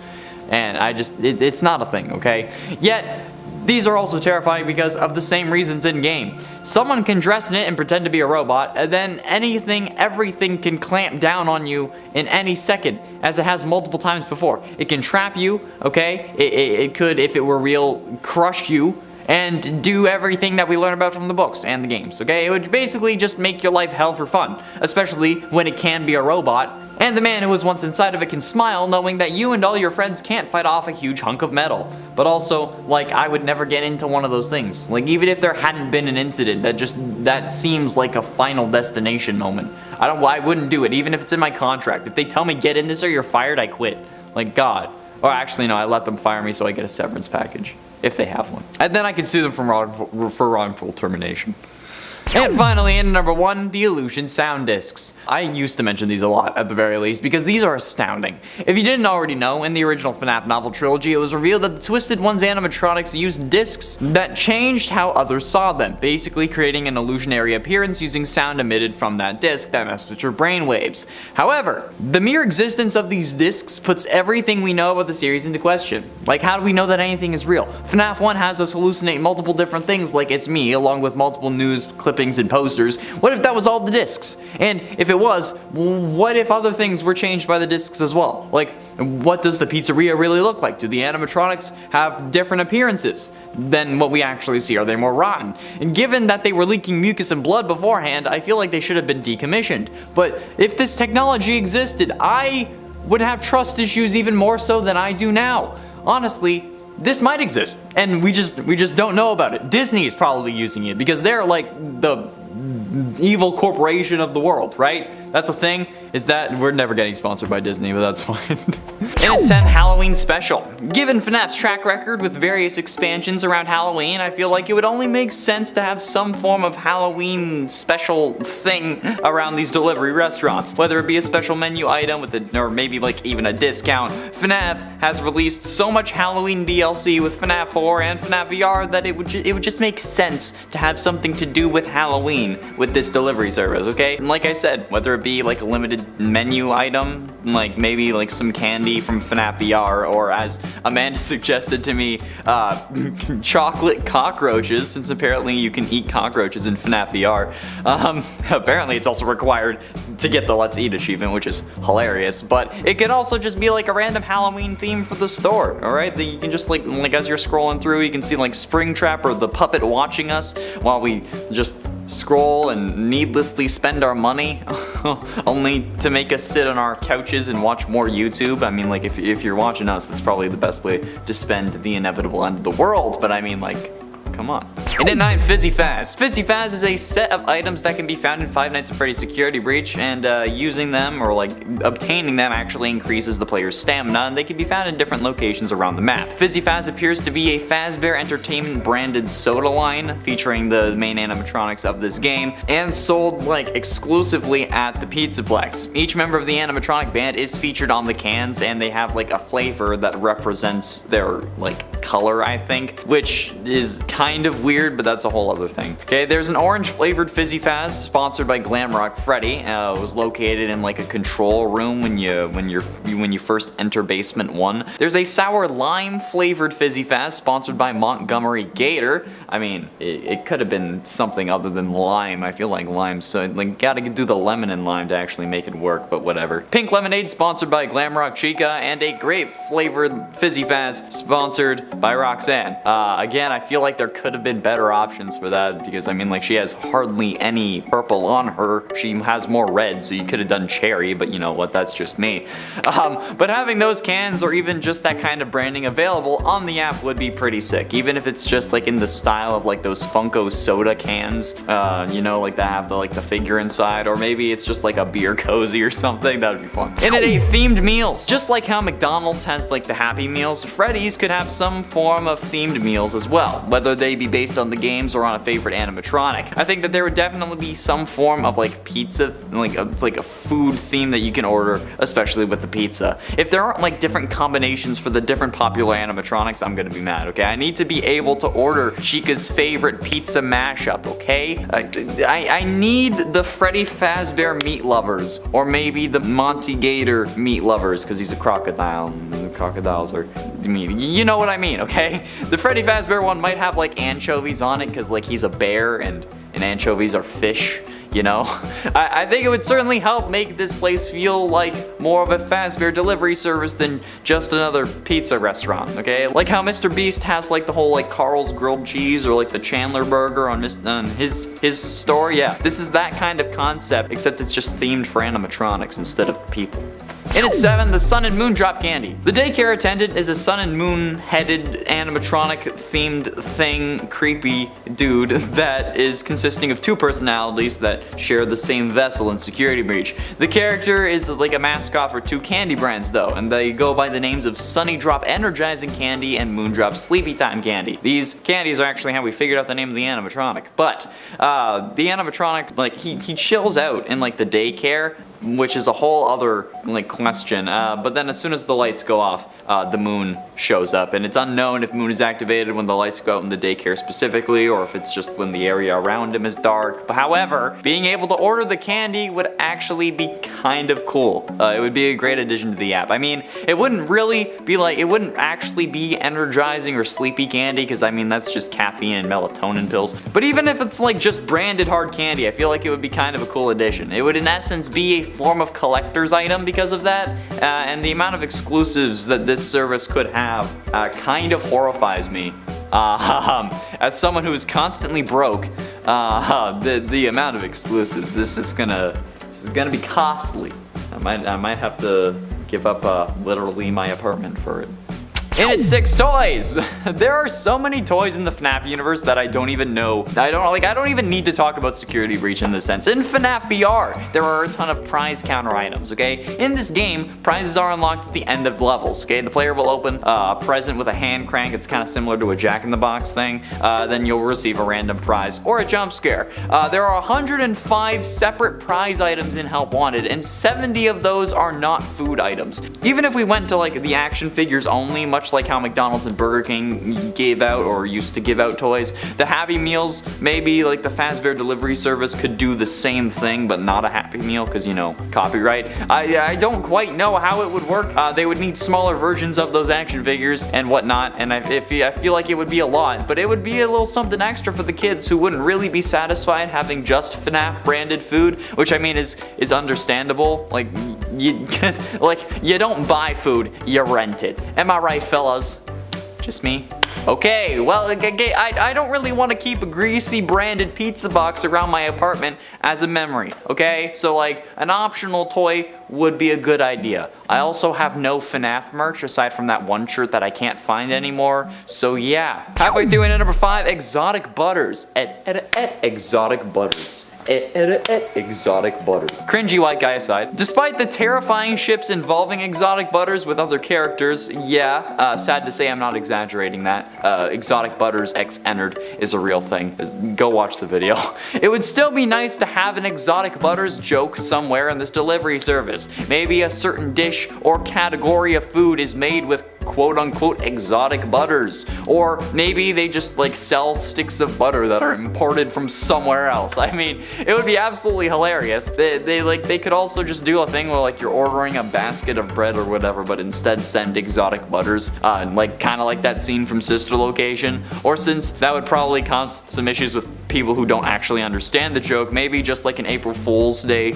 and it's not a thing, okay? Yet, these are also terrifying because of the same reasons in game. Someone can dress in it and pretend to be a robot, and then everything can clamp down on you in any second, as it has multiple times before. It can trap you, okay? It could, if it were real, crush you, and do everything that we learn about from the books and the games, okay? It would basically just make your life hell for fun, especially when it can be a robot, and the man who was once inside of it can smile knowing that you and all your friends can't fight off a huge hunk of metal. But also, I would never get into one of those things. Even if there hadn't been an incident, that seems like a final destination moment. I wouldn't do it, even if it's in my contract. If they tell me get in this or you're fired, I quit. God. Or actually, no, I let them fire me so I get a severance package. If they have one. And then I can sue them for wrongful termination. And finally, in number 1, the Illusion sound discs. I used to mention these a lot, at the very least, because these are astounding. If you didn't already know, in the original FNAF novel trilogy, it was revealed that the Twisted One's animatronics used discs that changed how others saw them, basically creating an illusionary appearance using sound emitted from that disc that messed with your brainwaves. However, the mere existence of these discs puts everything we know about the series into question. How do we know that anything is real? FNAF 1 has us hallucinate multiple different things like it's me, along with multiple news clippings and posters. What if that was all the discs? And if it was, what if other things were changed by the discs as well? What does the pizzeria really look like? Do the animatronics have different appearances than what we actually see? Are they more rotten? And given that they were leaking mucus and blood beforehand, I feel like they should have been decommissioned. But if this technology existed, I would have trust issues even more so than I do now. Honestly, this might exist, and we just don't know about it. Disney is probably using it because they're the evil corporation of the world, right? That's a thing. Is that we're never getting sponsored by Disney, but that's fine. In a 10 Halloween special. Given Fnaf's track record with various expansions around Halloween, I feel like it would only make sense to have some form of Halloween special thing around these delivery restaurants. Whether it be a special menu item with or maybe like even a discount. Fnaf has released so much Halloween DLC with Fnaf 4 and Fnaf VR that it would just make sense to have something to do with Halloween with this delivery service, okay? And like I said, whether it be like a limited menu item, like maybe like some candy from Fnaf VR, or as Amanda suggested to me, chocolate cockroaches, since apparently you can eat cockroaches in Fnaf VR. Apparently it's also required to get the Let's Eat achievement, which is hilarious, but it could also just be like a random Halloween theme for the store, alright? That you can just like as you're scrolling through, you can see like Springtrap or the puppet watching us while we just scroll and needlessly spend our money only to make us sit on our couches and watch more YouTube. I mean, like if you're watching us, that's probably the best way to spend the inevitable end of the world, but I mean, like, come on. And at 9, Fizzy Faz. Fizzy Faz is a set of items that can be found in Five Nights at Freddy's Security Breach, and using them or like obtaining them actually increases the player's stamina, and they can be found in different locations around the map. Fizzy Faz appears to be a Fazbear Entertainment branded soda line featuring the main animatronics of this game and sold like exclusively at the Pizzaplex. Each member of the animatronic band is featured on the cans, and they have like a flavor that represents their like color, I think, which is kind of weird, but that's a whole other thing. Okay, there's an orange flavored Fizzy Faz sponsored by Glamrock Freddy. It was located in like a control room when you first enter basement 1. There's a sour lime flavored Fizzy Faz sponsored by Montgomery Gator. I mean, it could have been something other than lime. I feel like lime, so like gotta do the lemon and lime to actually make it work, but whatever. Pink lemonade sponsored by Glamrock Chica, and a grape flavored Fizzy Faz sponsored by Roxanne. Again, I feel like there could have been better options for that, because I mean, like, she has hardly any purple on her. She has more red, so you could have done cherry, but you know what, that's just me. But having those cans or even just that kind of branding available on the app would be pretty sick, even if it's just like in the style of like those Funko soda cans, you know, like that have the figure inside, or maybe it's just like a beer cozy or something. That would be fun. And at 8, themed meals. Just like how McDonald's has like the Happy Meals, Freddy's could have some form of themed meals as well, whether they be based on the games or on a favorite animatronic. I think that there would definitely be some form of like pizza, it's like a food theme that you can order, especially with the pizza. If there aren't like different combinations for the different popular animatronics, I'm gonna be mad, okay? I need to be able to order Chica's favorite pizza mashup, okay? I need the Freddy Fazbear Meat Lovers, or maybe the Monty Gator Meat Lovers, because he's a crocodile, and the crocodiles are meat. You know what I mean, okay? The Freddy Fazbear one might have like anchovies on it, because like he's a bear and anchovies are fish, you know? I think it would certainly help make this place feel like more of a Fazbear delivery service than just another pizza restaurant, okay? Like how Mr. Beast has like the whole like Carl's grilled cheese or like the Chandler burger on his store. Yeah, this is that kind of concept, except it's just themed for animatronics instead of people. And at 7, the Sun and Moon Drop Candy. The daycare attendant is a sun and moon headed animatronic themed thing, creepy dude that is consisting of 2 personalities that share the same vessel in Security Breach. The character is like a mascot for 2 candy brands though, and they go by the names of Sunny Drop Energizing Candy and Moon Drop Sleepy Time Candy. These candies are actually how we figured out the name of the animatronic, but the animatronic, like he chills out in like the daycare, which is a whole other like question, but then as soon as the lights go off, the moon shows up, and it's unknown if moon is activated when the lights go out in the daycare specifically, or if it's just when the area around him is dark. But however, being able to order the candy would actually be kind of cool. It would be a great addition to the app. I mean, it wouldn't really be like, it wouldn't actually be energizing or sleepy candy, because I mean that's just caffeine and melatonin pills. But even if it's like just branded hard candy, I feel like it would be kind of a cool addition. It would in essence be a form of collector's item because of that, and the amount of exclusives that this service could have kind of horrifies me. As someone who is constantly broke, the amount of exclusives, this is gonna be costly. I might have to give up literally my apartment for it. And it's 6 toys. There are so many toys in the FNAF universe that I don't even know. I don't even need to talk about security breach in this sense. In FNAF VR, there are a ton of prize counter items, okay? In this game, prizes are unlocked at the end of the levels, okay? The player will open a present with a hand crank. It's kind of similar to a Jack-in-the-Box thing. Then you'll receive a random prize or a jump scare. There are 105 separate prize items in Help Wanted, and 70 of those are not food items. Even if we went to like the action figures only, much like how McDonald's and Burger King gave out or used to give out toys, the Happy Meals, maybe like the Fazbear delivery service could do the same thing, but not a Happy Meal because, you know, copyright. I don't quite know how it would work. They would need smaller versions of those action figures and whatnot, and I feel like it would be a lot, but it would be a little something extra for the kids who wouldn't really be satisfied having just FNAF branded food, which I mean is understandable. Like, you don't buy food, you rent it. Am I right, fellas? Just me? Okay, well, I don't really want to keep a greasy branded pizza box around my apartment as a memory, okay? So like, an optional toy would be a good idea. I also have no FNAF merch aside from that one shirt that I can't find anymore, so yeah. Halfway through into number 5, exotic butters. Exotic butters. Exotic butters. Cringy white guy aside, despite the terrifying ships involving exotic butters with other characters, yeah, sad to say I'm not exaggerating that. Exotic butters X entered is a real thing. Go watch the video. It would still be nice to have an exotic butters joke somewhere in this delivery service. Maybe a certain dish or category of food is made with quote-unquote exotic butters, or maybe they just like sell sticks of butter that are imported from somewhere else. I mean, it would be absolutely hilarious. They could also just do a thing where like you're ordering a basket of bread or whatever, but instead send exotic butters, like kind of like that scene from Sister Location. Or since that would probably cause some issues with people who don't actually understand the joke, maybe just like an April Fool's Day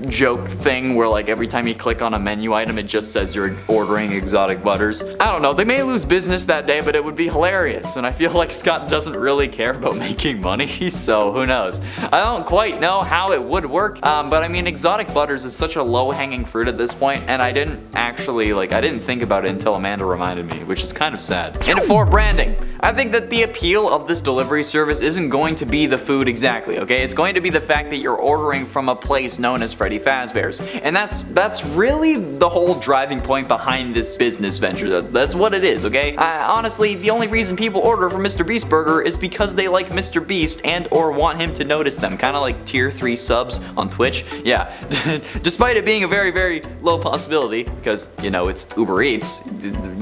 joke thing where like every time you click on a menu item it just says you're ordering exotic butters. I don't know, they may lose business that day, but it would be hilarious, and I feel like Scott doesn't really care about making money, so who knows. I don't quite know how it would work, but I mean, exotic butters is such a low-hanging fruit at this point, and I didn't think about it until Amanda reminded me, which is kind of sad. And for branding, I think that the appeal of this delivery service isn't going to be the food exactly, okay? It's going to be the fact that you're ordering from a place known as Freddy Fazbear's, and that's really the whole driving point behind this business venture. That's what it is, okay? Honestly, the only reason people order from Mr. Beast Burger is because they like Mr. Beast and or want him to notice them, kind of like tier 3 subs on Twitch. Yeah, despite it being a very, very low possibility, because, you know, it's Uber Eats,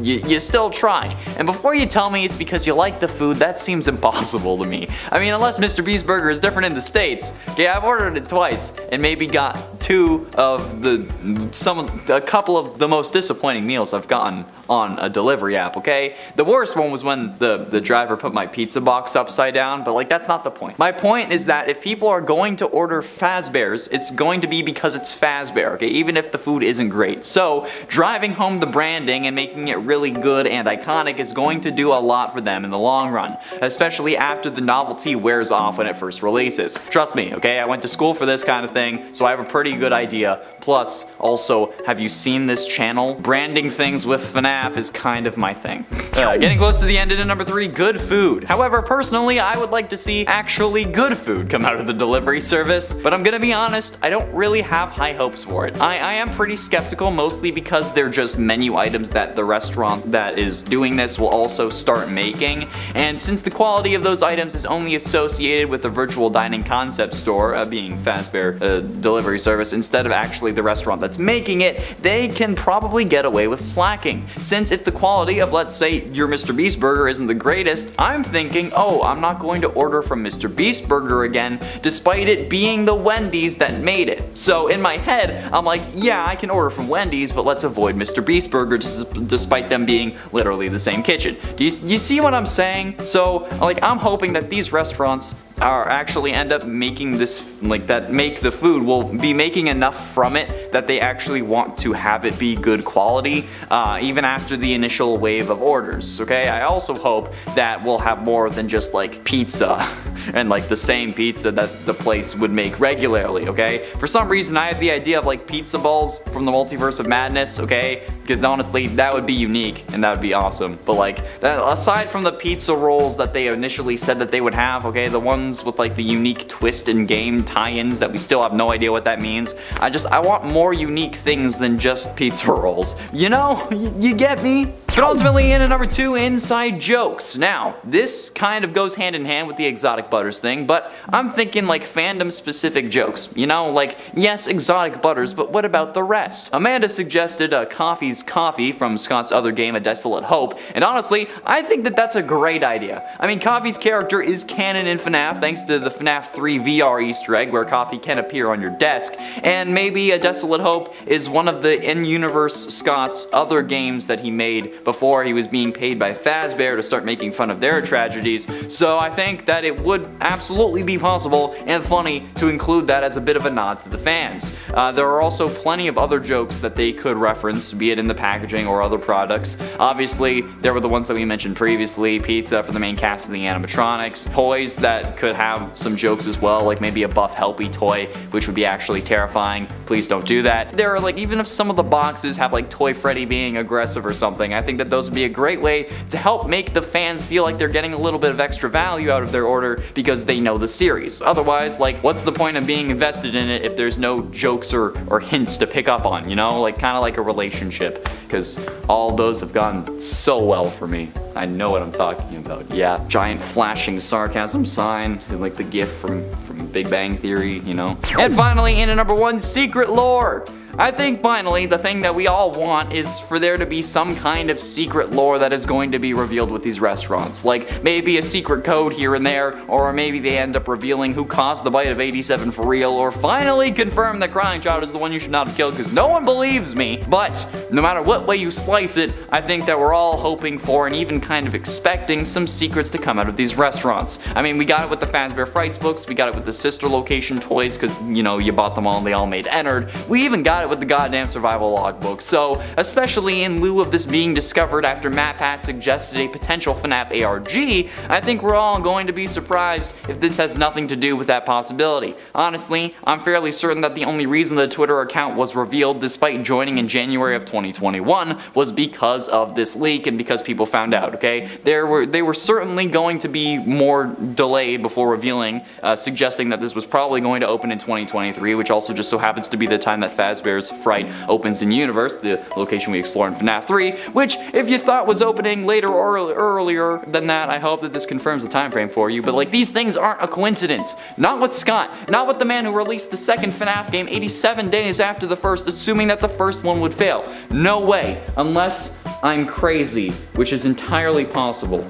you still try. And before you tell me it's because you like the food, that seems impossible to me. I mean, unless Mr. Beast Burger is different in the States. Okay, I've ordered it twice and maybe got a couple of the most disappointing meals I've gotten on a delivery app, okay? The worst one was when the driver put my pizza box upside down, but like that's not the point. My point is that if people are going to order Fazbear's, it's going to be because it's Fazbear, okay? Even if the food isn't great. So driving home the branding and making it really good and iconic is going to do a lot for them in the long run, especially after the novelty wears off when it first releases. Trust me, okay? I went to school for this kind of thing, so I have a pretty good idea. Plus, also, have you seen this channel? Branding things with Fnaf is kind of my thing. Getting close to the end into number 3, good food. However, personally, I would like to see actually good food come out of the delivery service, but I'm gonna be honest, I don't really have high hopes for it. I am pretty skeptical, mostly because they're just menu items that the restaurant that is doing this will also start making, and since the quality of those items is only associated with the virtual dining concept store, being Fazbear delivery service, instead of actually the restaurant that's making it, they can probably get away with slacking. Since if the quality of, let's say, your Mr. Beast Burger isn't the greatest, I'm thinking, oh, I'm not going to order from Mr. Beast Burger again, despite it being the Wendy's that made it. So in my head, I'm like, yeah, I can order from Wendy's, but let's avoid Mr. Beast Burger despite them being literally the same kitchen. Do you see what I'm saying? So, like, I'm hoping that these restaurants are actually end up making this, like, that make the food will be making enough from it that they actually want to have it be good quality, even after the initial wave of orders, okay? I also hope that we'll have more than just like pizza and like the same pizza that the place would make regularly, okay? For some reason I have the idea of like pizza balls from the Multiverse of Madness, okay? Because honestly that would be unique and that would be awesome. But like that, aside from the pizza rolls that they initially said that they would have, okay, the ones with like the unique twist and game tie-ins that we still have no idea what that means, I want more unique things than just pizza rolls. You know? You get me? But ultimately, in at number 2, inside jokes. Now, this kind of goes hand in hand with the exotic butters thing, but I'm thinking like fandom specific jokes. You know, like, yes, exotic butters, but what about the rest? Amanda suggested Coffee's Coffee from Scott's other game, A Desolate Hope, and honestly, I think that that's a great idea. I mean, Coffee's character is canon in Fnaf thanks to the Fnaf 3 VR Easter egg where Coffee can appear on your desk, and maybe A Desolate Hope is one of the in-universe Scott's other games that he made before he was being paid by Fazbear to start making fun of their tragedies, so I think that it would absolutely be possible and funny to include that as a bit of a nod to the fans. There are also plenty of other jokes that they could reference, be it in the packaging or other products. Obviously, there were the ones that we mentioned previously, pizza for the main cast of the animatronics, toys that could have some jokes as well, like maybe a Buff Helpy toy, which would be actually terrifying. Please don't do that. There are like, even if some of the boxes have like Toy Freddy being aggressive or something, I think that those would be a great way to help make the fans feel like they're getting a little bit of extra value out of their order because they know the series. Otherwise, like, what's the point of being invested in it if there's no jokes or hints to pick up on, you know? Like, kind of like a relationship, because all those have gone so well for me. I know what I'm talking about. Yeah, giant flashing sarcasm sign, and like the gif from Big Bang Theory, you know? And finally, in at number 1, secret lore. I think finally the thing that we all want is for there to be some kind of secret lore that is going to be revealed with these restaurants. Like maybe a secret code here and there, or maybe they end up revealing who caused the bite of 87 for real, or finally confirm that Crying Child is the one you should not have killed because no one believes me. But no matter what way you slice it, I think that we're all hoping for and even kind of expecting some secrets to come out of these restaurants. I mean, we got it with the Fazbear Frights books, we got it with the sister location toys because, you know, you bought them all and they all made Ennard. We even got it with the goddamn survival logbook. So, especially in lieu of this being discovered after MatPat suggested a potential FNAF ARG, I think we're all going to be surprised if this has nothing to do with that possibility. Honestly, I'm fairly certain that the only reason the Twitter account was revealed despite joining in January of 2021 was because of this leak and because people found out, okay? They were certainly going to be more delayed before revealing, suggesting that this was probably going to open in 2023, which also just so happens to be the time that Fazbear's Fright opens in Universe, the location we explore in FNAF 3, which if you thought was opening later or earlier than that, I hope that this confirms the time frame for you, but like these things aren't a coincidence. Not with Scott, not with the man who released the second FNAF game 87 days after the first, assuming that the first one would fail. No way, unless I'm crazy, which is entirely possible.